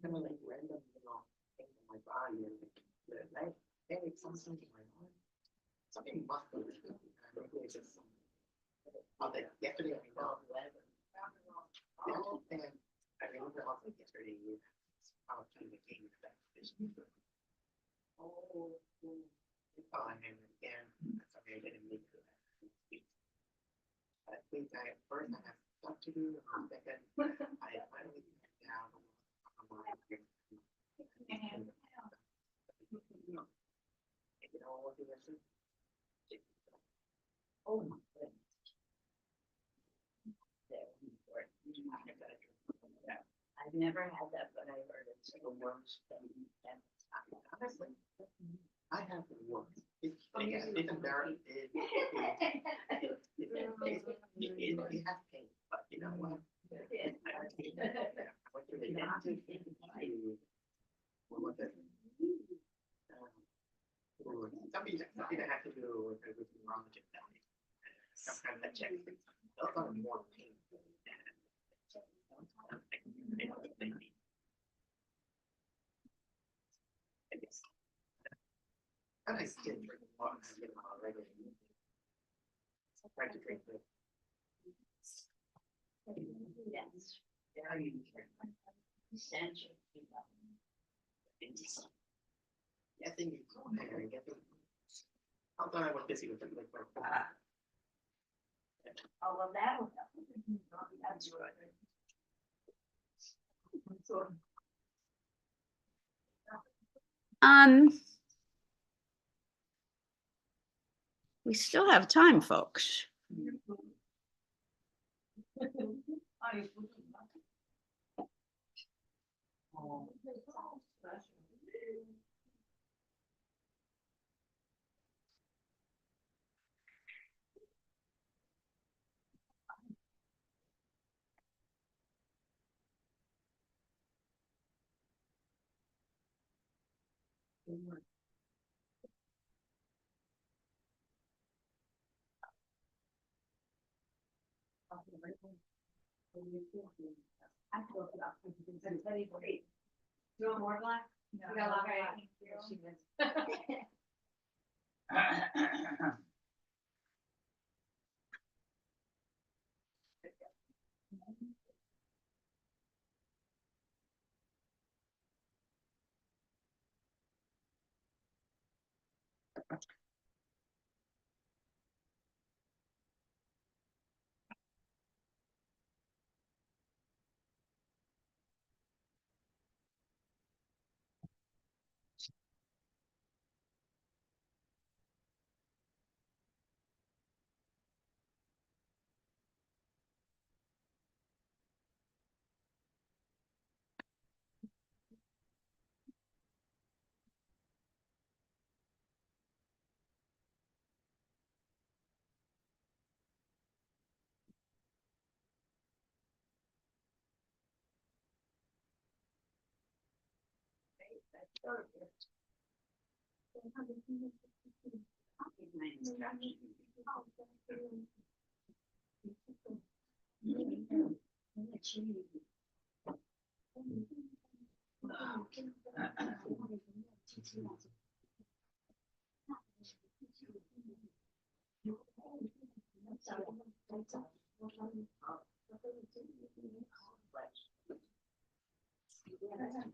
Kind of like random, thing in my body, and I think something in my mind. Something must be. Maybe it's just. Yesterday I to do, and I'm thinking, I finally got down. You know what the rest is? Oh my goodness. I've never had that, but I heard it's the worst thing. Honestly, I have the worst. It's embarrassing. You have pain, but you know what? I went to the doctor. Something that had to do with neurologist. Some kind of check. Those are more painful. And I still drink water, you know, already. I tried to drink the. Yes. Yeah, you drink. Essential. Yeah, I think you go there and get them. Although I was busy with it, like, oh, well, that'll help. That's right. So, Um, we still have time, folks. You want more black? You got a lot of black.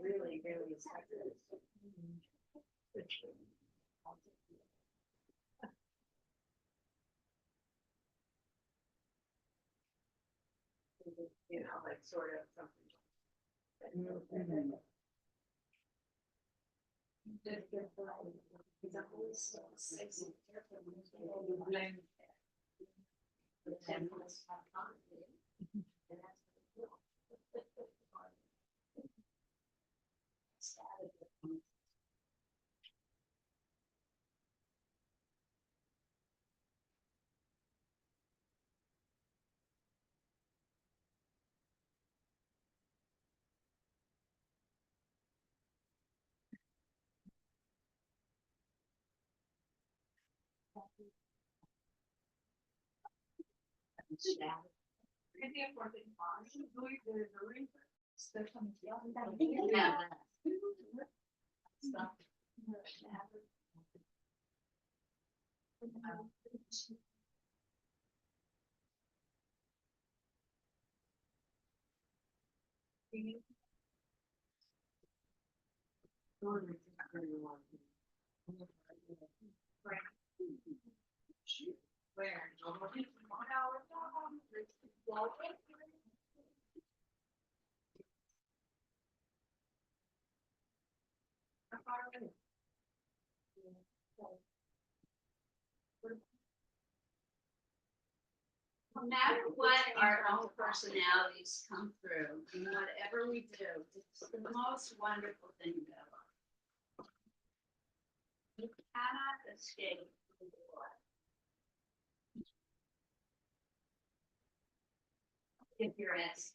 Really, really effective. You know, like sort of something. Where? No matter what our own personalities come through, and whatever we do, it's the most wonderful thing ever. You cannot escape the war. If you're asked.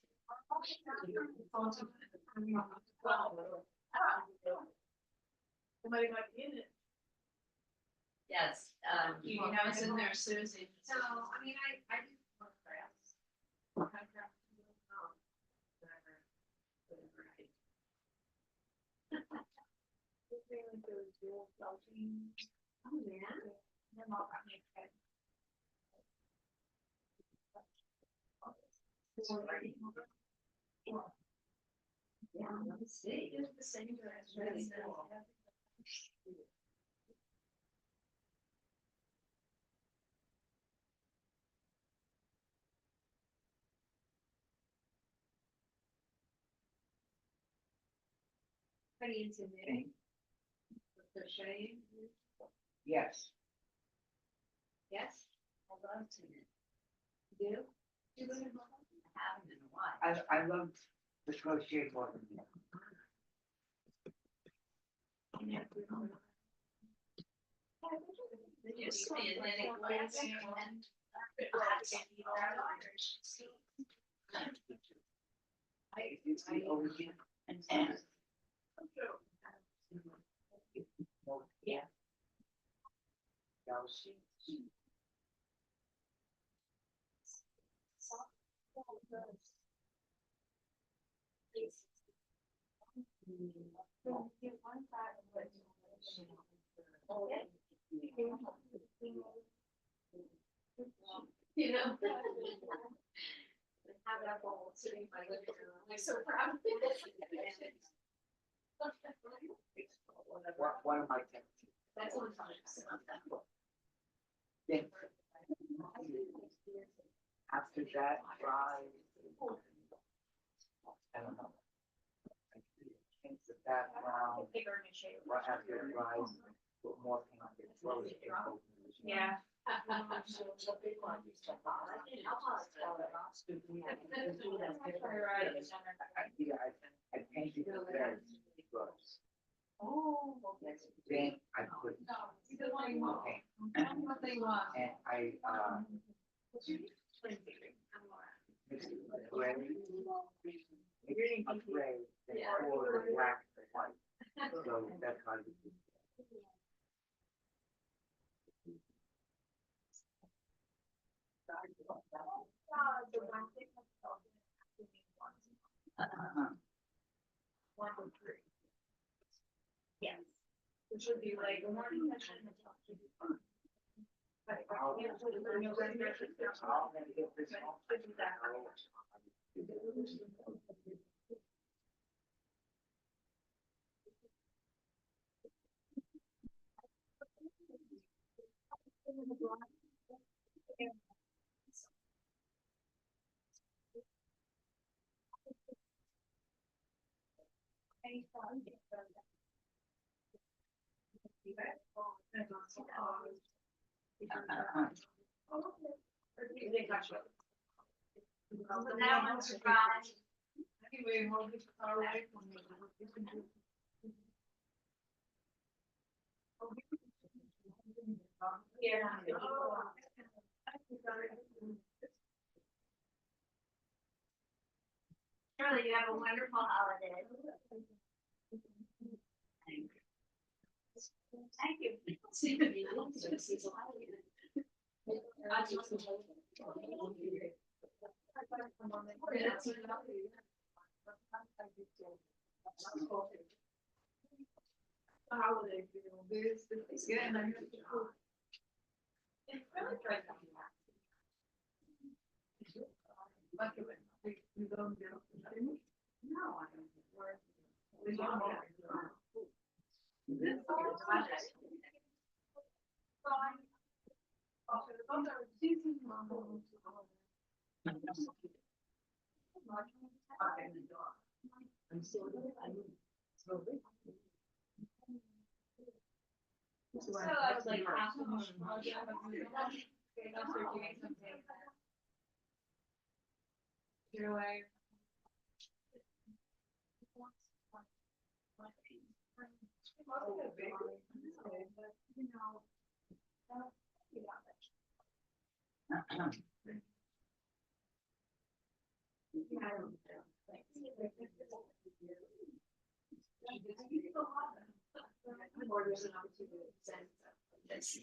Somebody might be in it. Yes, you know, it's in there, Susie. So, I mean, I do photographs. Whatever. Oh, yeah. Then I'll make it. Yeah, let's see, it's the same direction. Pretty intimidating. Crocheting, Yes, Yes, I love to knit. Do? Do it in a while? I haven't in a while. I love the crochet more than that. There used to be a knitting class and Yeah. You know? Have that bowl sitting in my living room, I'm so proud of it. One of my techniques. That's what I'm talking about. Then after that, try. I don't know. Change the background, Bigger and shape. right after it dries, put more paint on it, throw it in. Yeah. I painted the very first. Oh. Then I put paint. And I, mixed it with gray. Mixed a gray, then poured the black and white. So that's how you do it. One to three. Yes. Which would be like the morning session. But I'll- you have to learn your regular- I'll get this one. But do that. So that one's dry. Anyway, hold it far away from me. You can do- Yeah. Shirley, you have a wonderful holiday. Thank you. Holiday, you know, this is good. And I have to- It's really great. Like it, we don't get up and do it. No, I don't. We don't get it. This is So I was like, half of them, yeah, but we don't have- okay, that's for doing something. Get away. Or there's an opportunity to send this.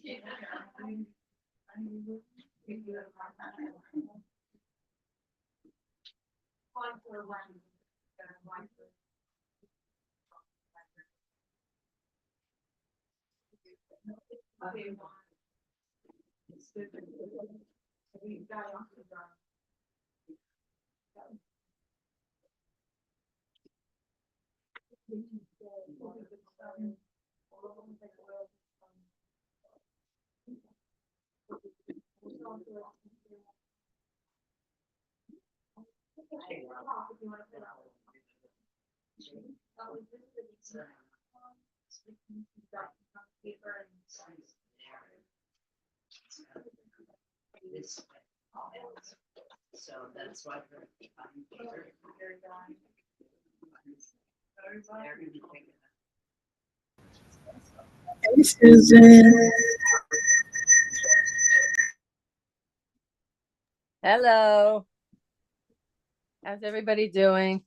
One for one. One for. We got off the ground. So that's why. Hey, Susan. Hello. How's everybody doing?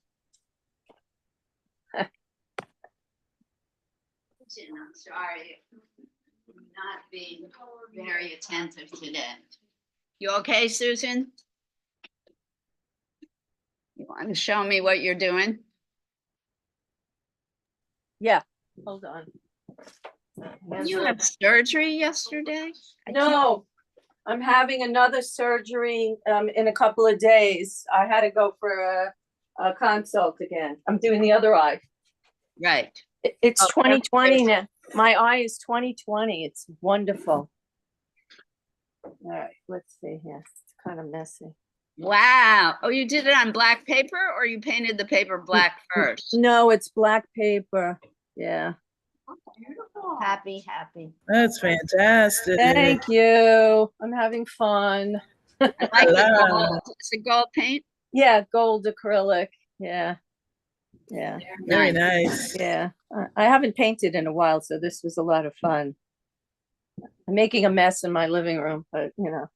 I'm sorry, not being very attentive today. You okay, Susan? You want to show me what you're doing? Yeah, hold on. You had surgery yesterday? No, I'm having another surgery in a couple of days. I had to go for a consult again. I'm doing the other eye. Right. It's Oh, 2020 now. My eye is 2020. It's wonderful. All right, let's see here. It's kind of messy. Wow. Oh, you did it on black paper or you painted the paper black first? No, it's black paper. Yeah. Beautiful. Happy. That's fantastic. Thank you. I'm having fun. I like the Hello. gold. It's a gold paint. Yeah, gold acrylic. Yeah. Yeah. Very Nice. nice. Yeah. I haven't painted in a while, so this was a lot of fun. I'm making a mess in my living room, but you know.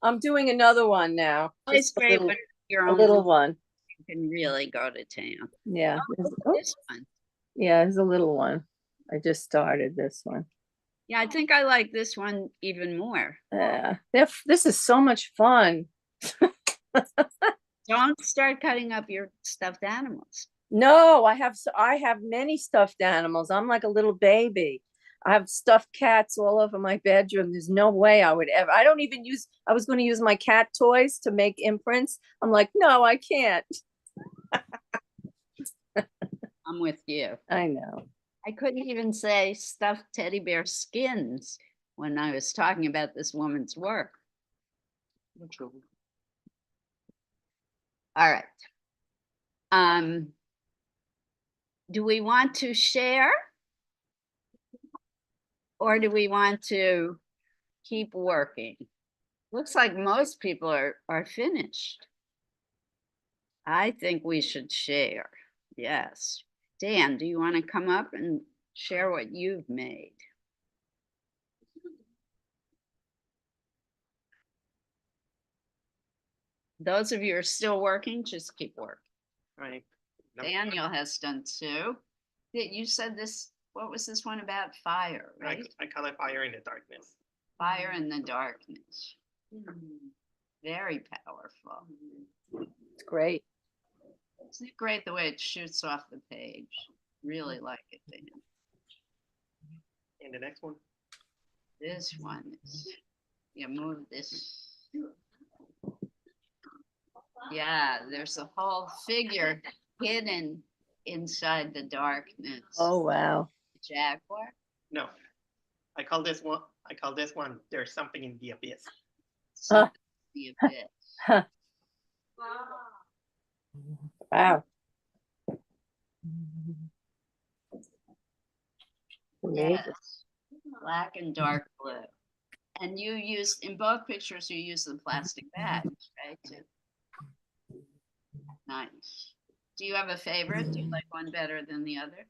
I'm doing another one now. It's Just a great little, when you're a on, little one. you can really go to town. Yeah. Oh, this one. Yeah, it's a little one. I just started this one. Yeah, I think I like this one even more. This is so much fun. Don't start cutting up your stuffed animals. No, I have many stuffed animals. I'm like a little baby. I have stuffed cats all over my bedroom. There's no way I would ever. I don't even use. I was going to use my cat toys to make imprints. I'm like, no, I can't. I'm with you. I know. I couldn't even say stuffed teddy bear skins when I was talking about this woman's work. All right. Do we want to share? Or do we want to keep working? Looks like most people are finished. I think we should share. Yes. Dan, do you want to come up and share what you've made? Those of you who are still working, just keep working. Right. Daniel has done two. You said this, what was this one about? Fire, right? I call it fire in the darkness. Fire in the darkness. Very powerful. It's great. Isn't it great the way it shoots off the page? Really like it, Dan. And the next one. This one is, you move this. Yeah, there's a whole figure hidden inside the darkness. Oh wow. Jaguar? No, I call this one. There's something in the abyss. Something in the abyss. Huh. Wow. Amazing. Yes, black and dark blue. And you used, in both pictures, you use the plastic bags, right? Nice. Do you have a favorite? Do you like one better than the other?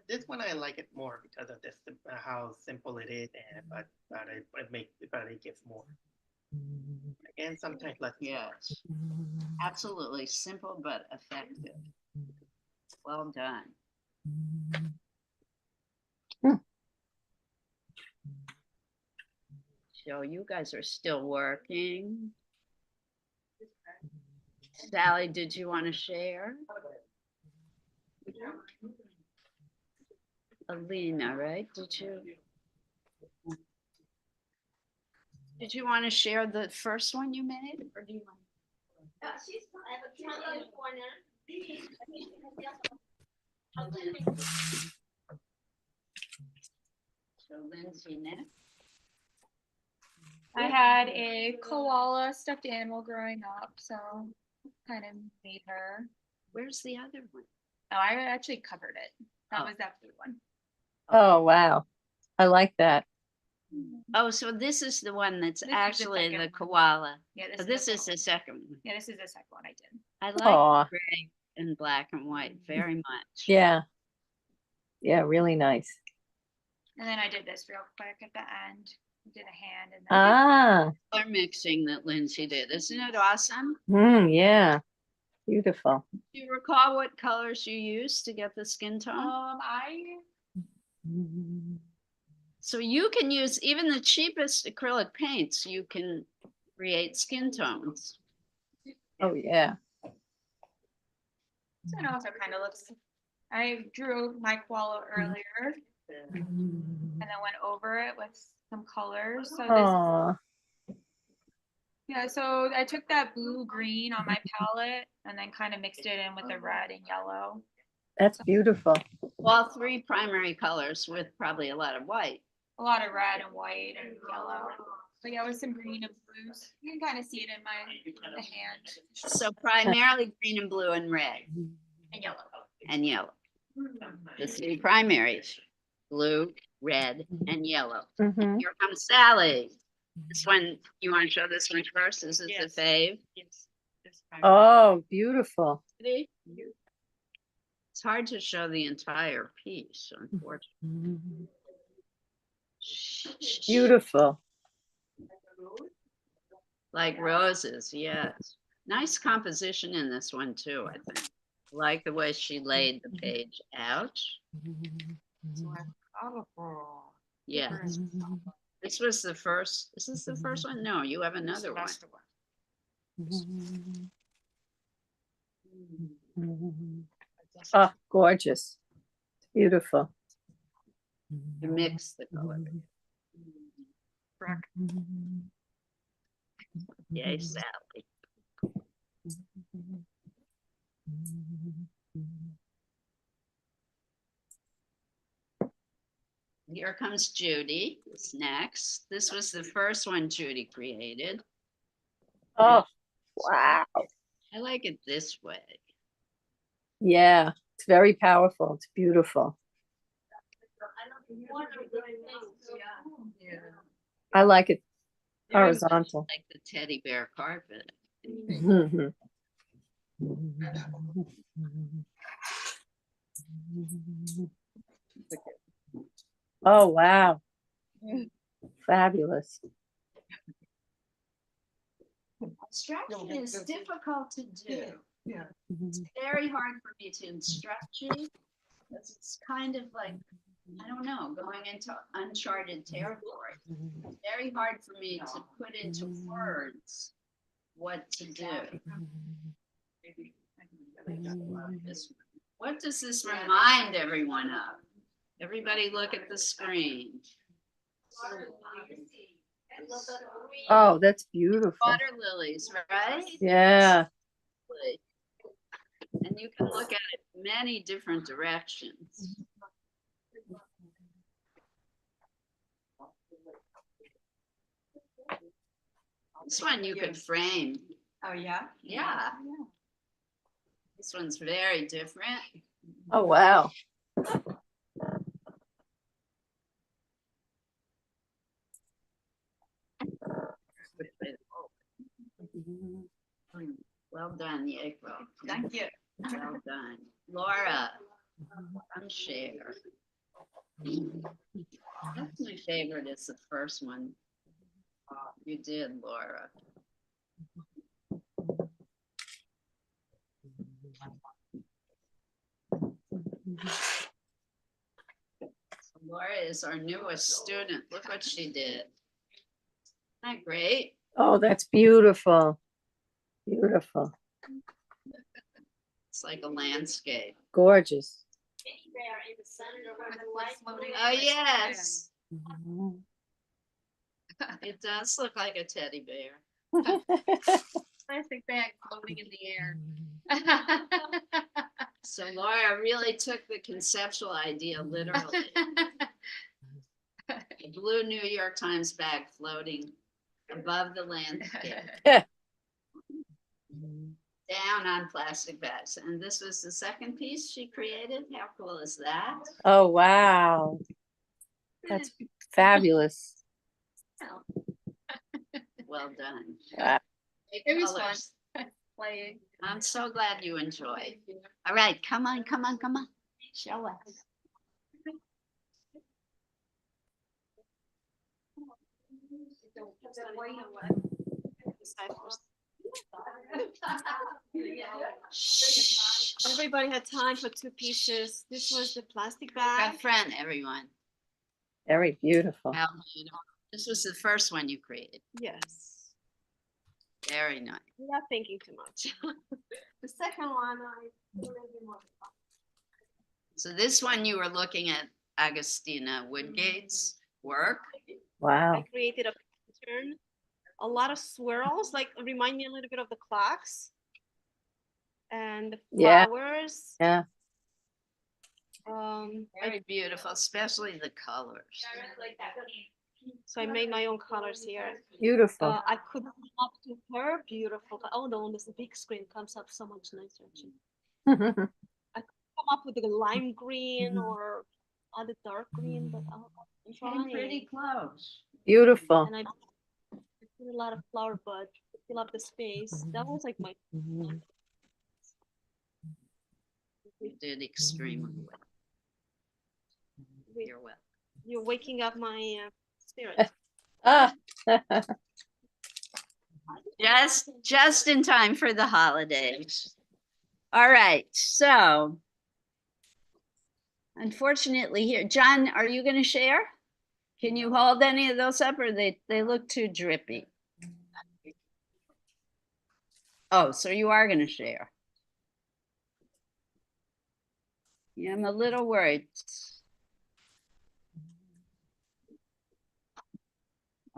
This one I like it more because of this how simple it is, and but it gives more. Again, sometimes less. Yes, absolutely simple but effective. Well done. So you guys are still working. Sally, did you want to share? Alina, right? Did you want to share the first one you made, or do you want? So Lindsay next. I had a koala stuffed animal growing up, so kind of made her. Where's the other one? Oh, I actually covered it. That Oh. was that blue one. Oh, wow. I like that. Oh, so this is the one that's This is the actually second the one. koala. Yeah, Oh, this is the second one. Yeah, this is the second one I did. I Aw. like gray and black and white very much. Yeah. Yeah, really nice. And then I did this real quick at the end. I did a hand and then Ah, Color mixing that Lindsay did. Isn't it awesome? yeah. Beautiful. Do you recall what colors you used to get the skin tone? I So you can use even the cheapest acrylic paints, you can create skin tones. Oh, yeah. so it also kind of looks. I drew my koala earlier and then went over it with some colors. So this Aw. yeah, so I took that blue green on my palette and then kind of mixed it in with the red and yellow. That's beautiful. All three primary colors with probably a lot of white. A lot of red and white and yellow. But yeah, with some green and blues. You can kind of see it in the hand So primarily green and blue and red and yellow. and yellow. The three primaries, blue, red, and yellow. Mm-hmm. Here comes Sally. This one, you want to show this one first? This is the Yes. fave. Yes. Oh, beautiful. It's hard to show the entire piece, unfortunately. Beautiful. Like roses, yes. Nice composition in this one too, I think. Like the way she laid the page out. Yeah. This was the first, is this the first one? No, you have another one. Oh, gorgeous. Beautiful. To mix the color. Yay, Sally. Here comes Judy. Who's next? This was the first one Judy created. Oh, wow. I like it this way. Yeah, it's very powerful. It's beautiful. I like it Very much horizontal. like the teddy bear carpet. Oh, wow. Fabulous. Abstraction is difficult to do. Yeah. It's very hard for me to instruct you. Because it's kind of like, I don't know, going into uncharted territory. It's very hard for me to put into words what to do. What does this remind everyone of? Everybody look at the screen. Oh, that's beautiful. Water lilies, right? Yeah. And you can look at it many different directions. This one you could frame. Oh, yeah? Yeah. This one's very different. Oh, wow. Well done, April. Thank you. Well done. Laura, I'm share. That's my favorite is the first one. You did, Laura. Laura is our newest student. Look what she did. Isn't that great? Oh, that's beautiful. Beautiful. It's like a landscape. Gorgeous. Oh, yes. It does look like a teddy bear. Plastic bag floating in the air. So Laura really took the conceptual idea literally. A blue New York Times bag floating above the landscape. Down on plastic bags. And this was the second piece she created. How cool is that? Oh, wow. That's fabulous. Well done. Wow. It was fun. Colors. Playing. I'm so glad you enjoyed. All right, come on, come on, come on. Show us. Everybody had time for two pieces. This was the plastic Up bag. front, everyone. Very beautiful. How beautiful. This was the first one you created. Yes. Very nice. Without thinking too much. The second one, I put a little bit more. So this one you were looking at Agustina Woodgate's work. I Wow. created a pattern, a lot of swirls, like remind me a little bit of the clocks. And the Yeah. flowers. Yeah. Very beautiful, especially the colors. So I made my own colors here. Beautiful. I could come up to her beautiful. Oh no, on this big screen comes up so much nicer. Actually. Come up with the lime green or other dark green, but I'm Came pretty trying. close. Beautiful. And I put a lot of flower buds to fill up the space. That was like my. You did extremely well. You're well. You're waking up my spirit. Ah. Just in time for the holidays. All right, so unfortunately here, John, are you going to share? Can you hold any of those up or they look too drippy? Oh, so you are going to share. Yeah, I'm a little worried.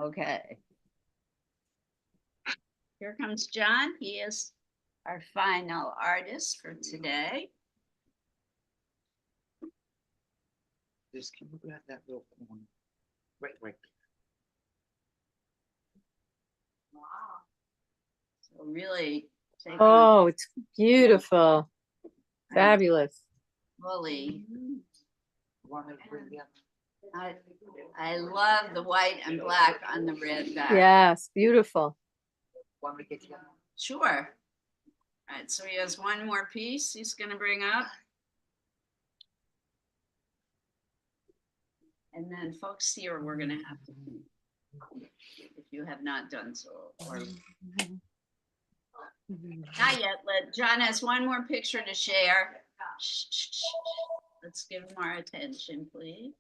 Okay. Here comes John. He is our final artist for today. Just can you grab that little corner? Right. So really taking Oh, it's beautiful. Fabulous. fully. Want to bring the I love the white and black on the red back. Yes, beautiful. Want me to get together? Sure. All right, so he has one more piece he's going to bring up. And then folks here, we're going to have to, if you have not done so, or not yet, John has one more picture to share. Shh, shh, shh. Let's give him our attention, please.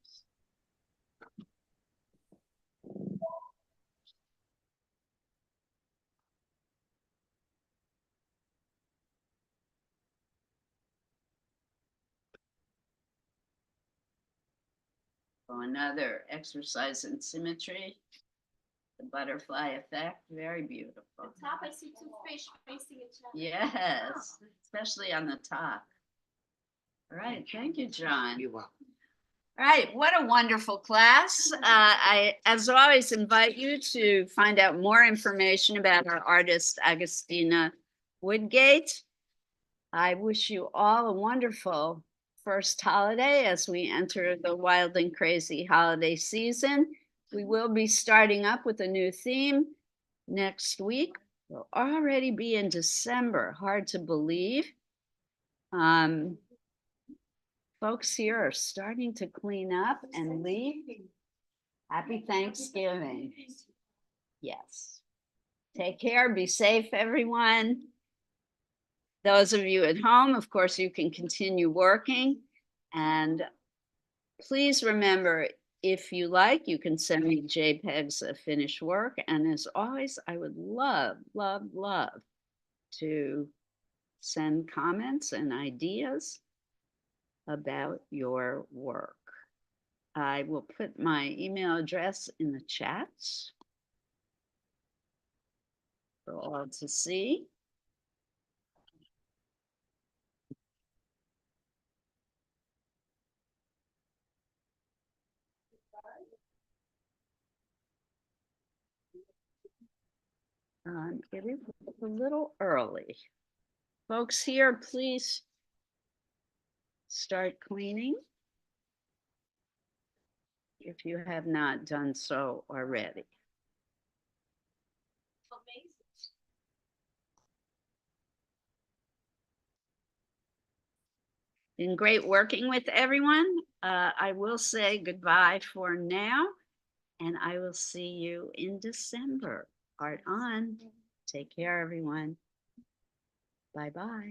So another exercise in symmetry, the butterfly effect, very beautiful. Top, I see two fish facing each other. Yes, especially on the top. All right, thank you, John. You're welcome. All right, what a wonderful class. I, as always, invite you to find out more information about our artist, Agustina Woodgate. I wish you all a wonderful first holiday as we enter the wild and crazy holiday season. We will be starting up with a new theme next week We'll already be in December, hard to believe. Folks here are starting to clean up and leave. Happy Thanksgiving. Yes. Take care, be safe, everyone. Those of you at home, of course, you can continue working. And please remember, if you like, you can send me JPEGs of finished work. And as always, I would love, love, love to send comments and ideas about your work. I will put my email address in the chats for all to see. It is a little early. Folks here, please start cleaning if you have not done so already. Been great working with everyone. I will say goodbye for now, and I will see you in December. Art on. Take care, everyone. Bye-bye.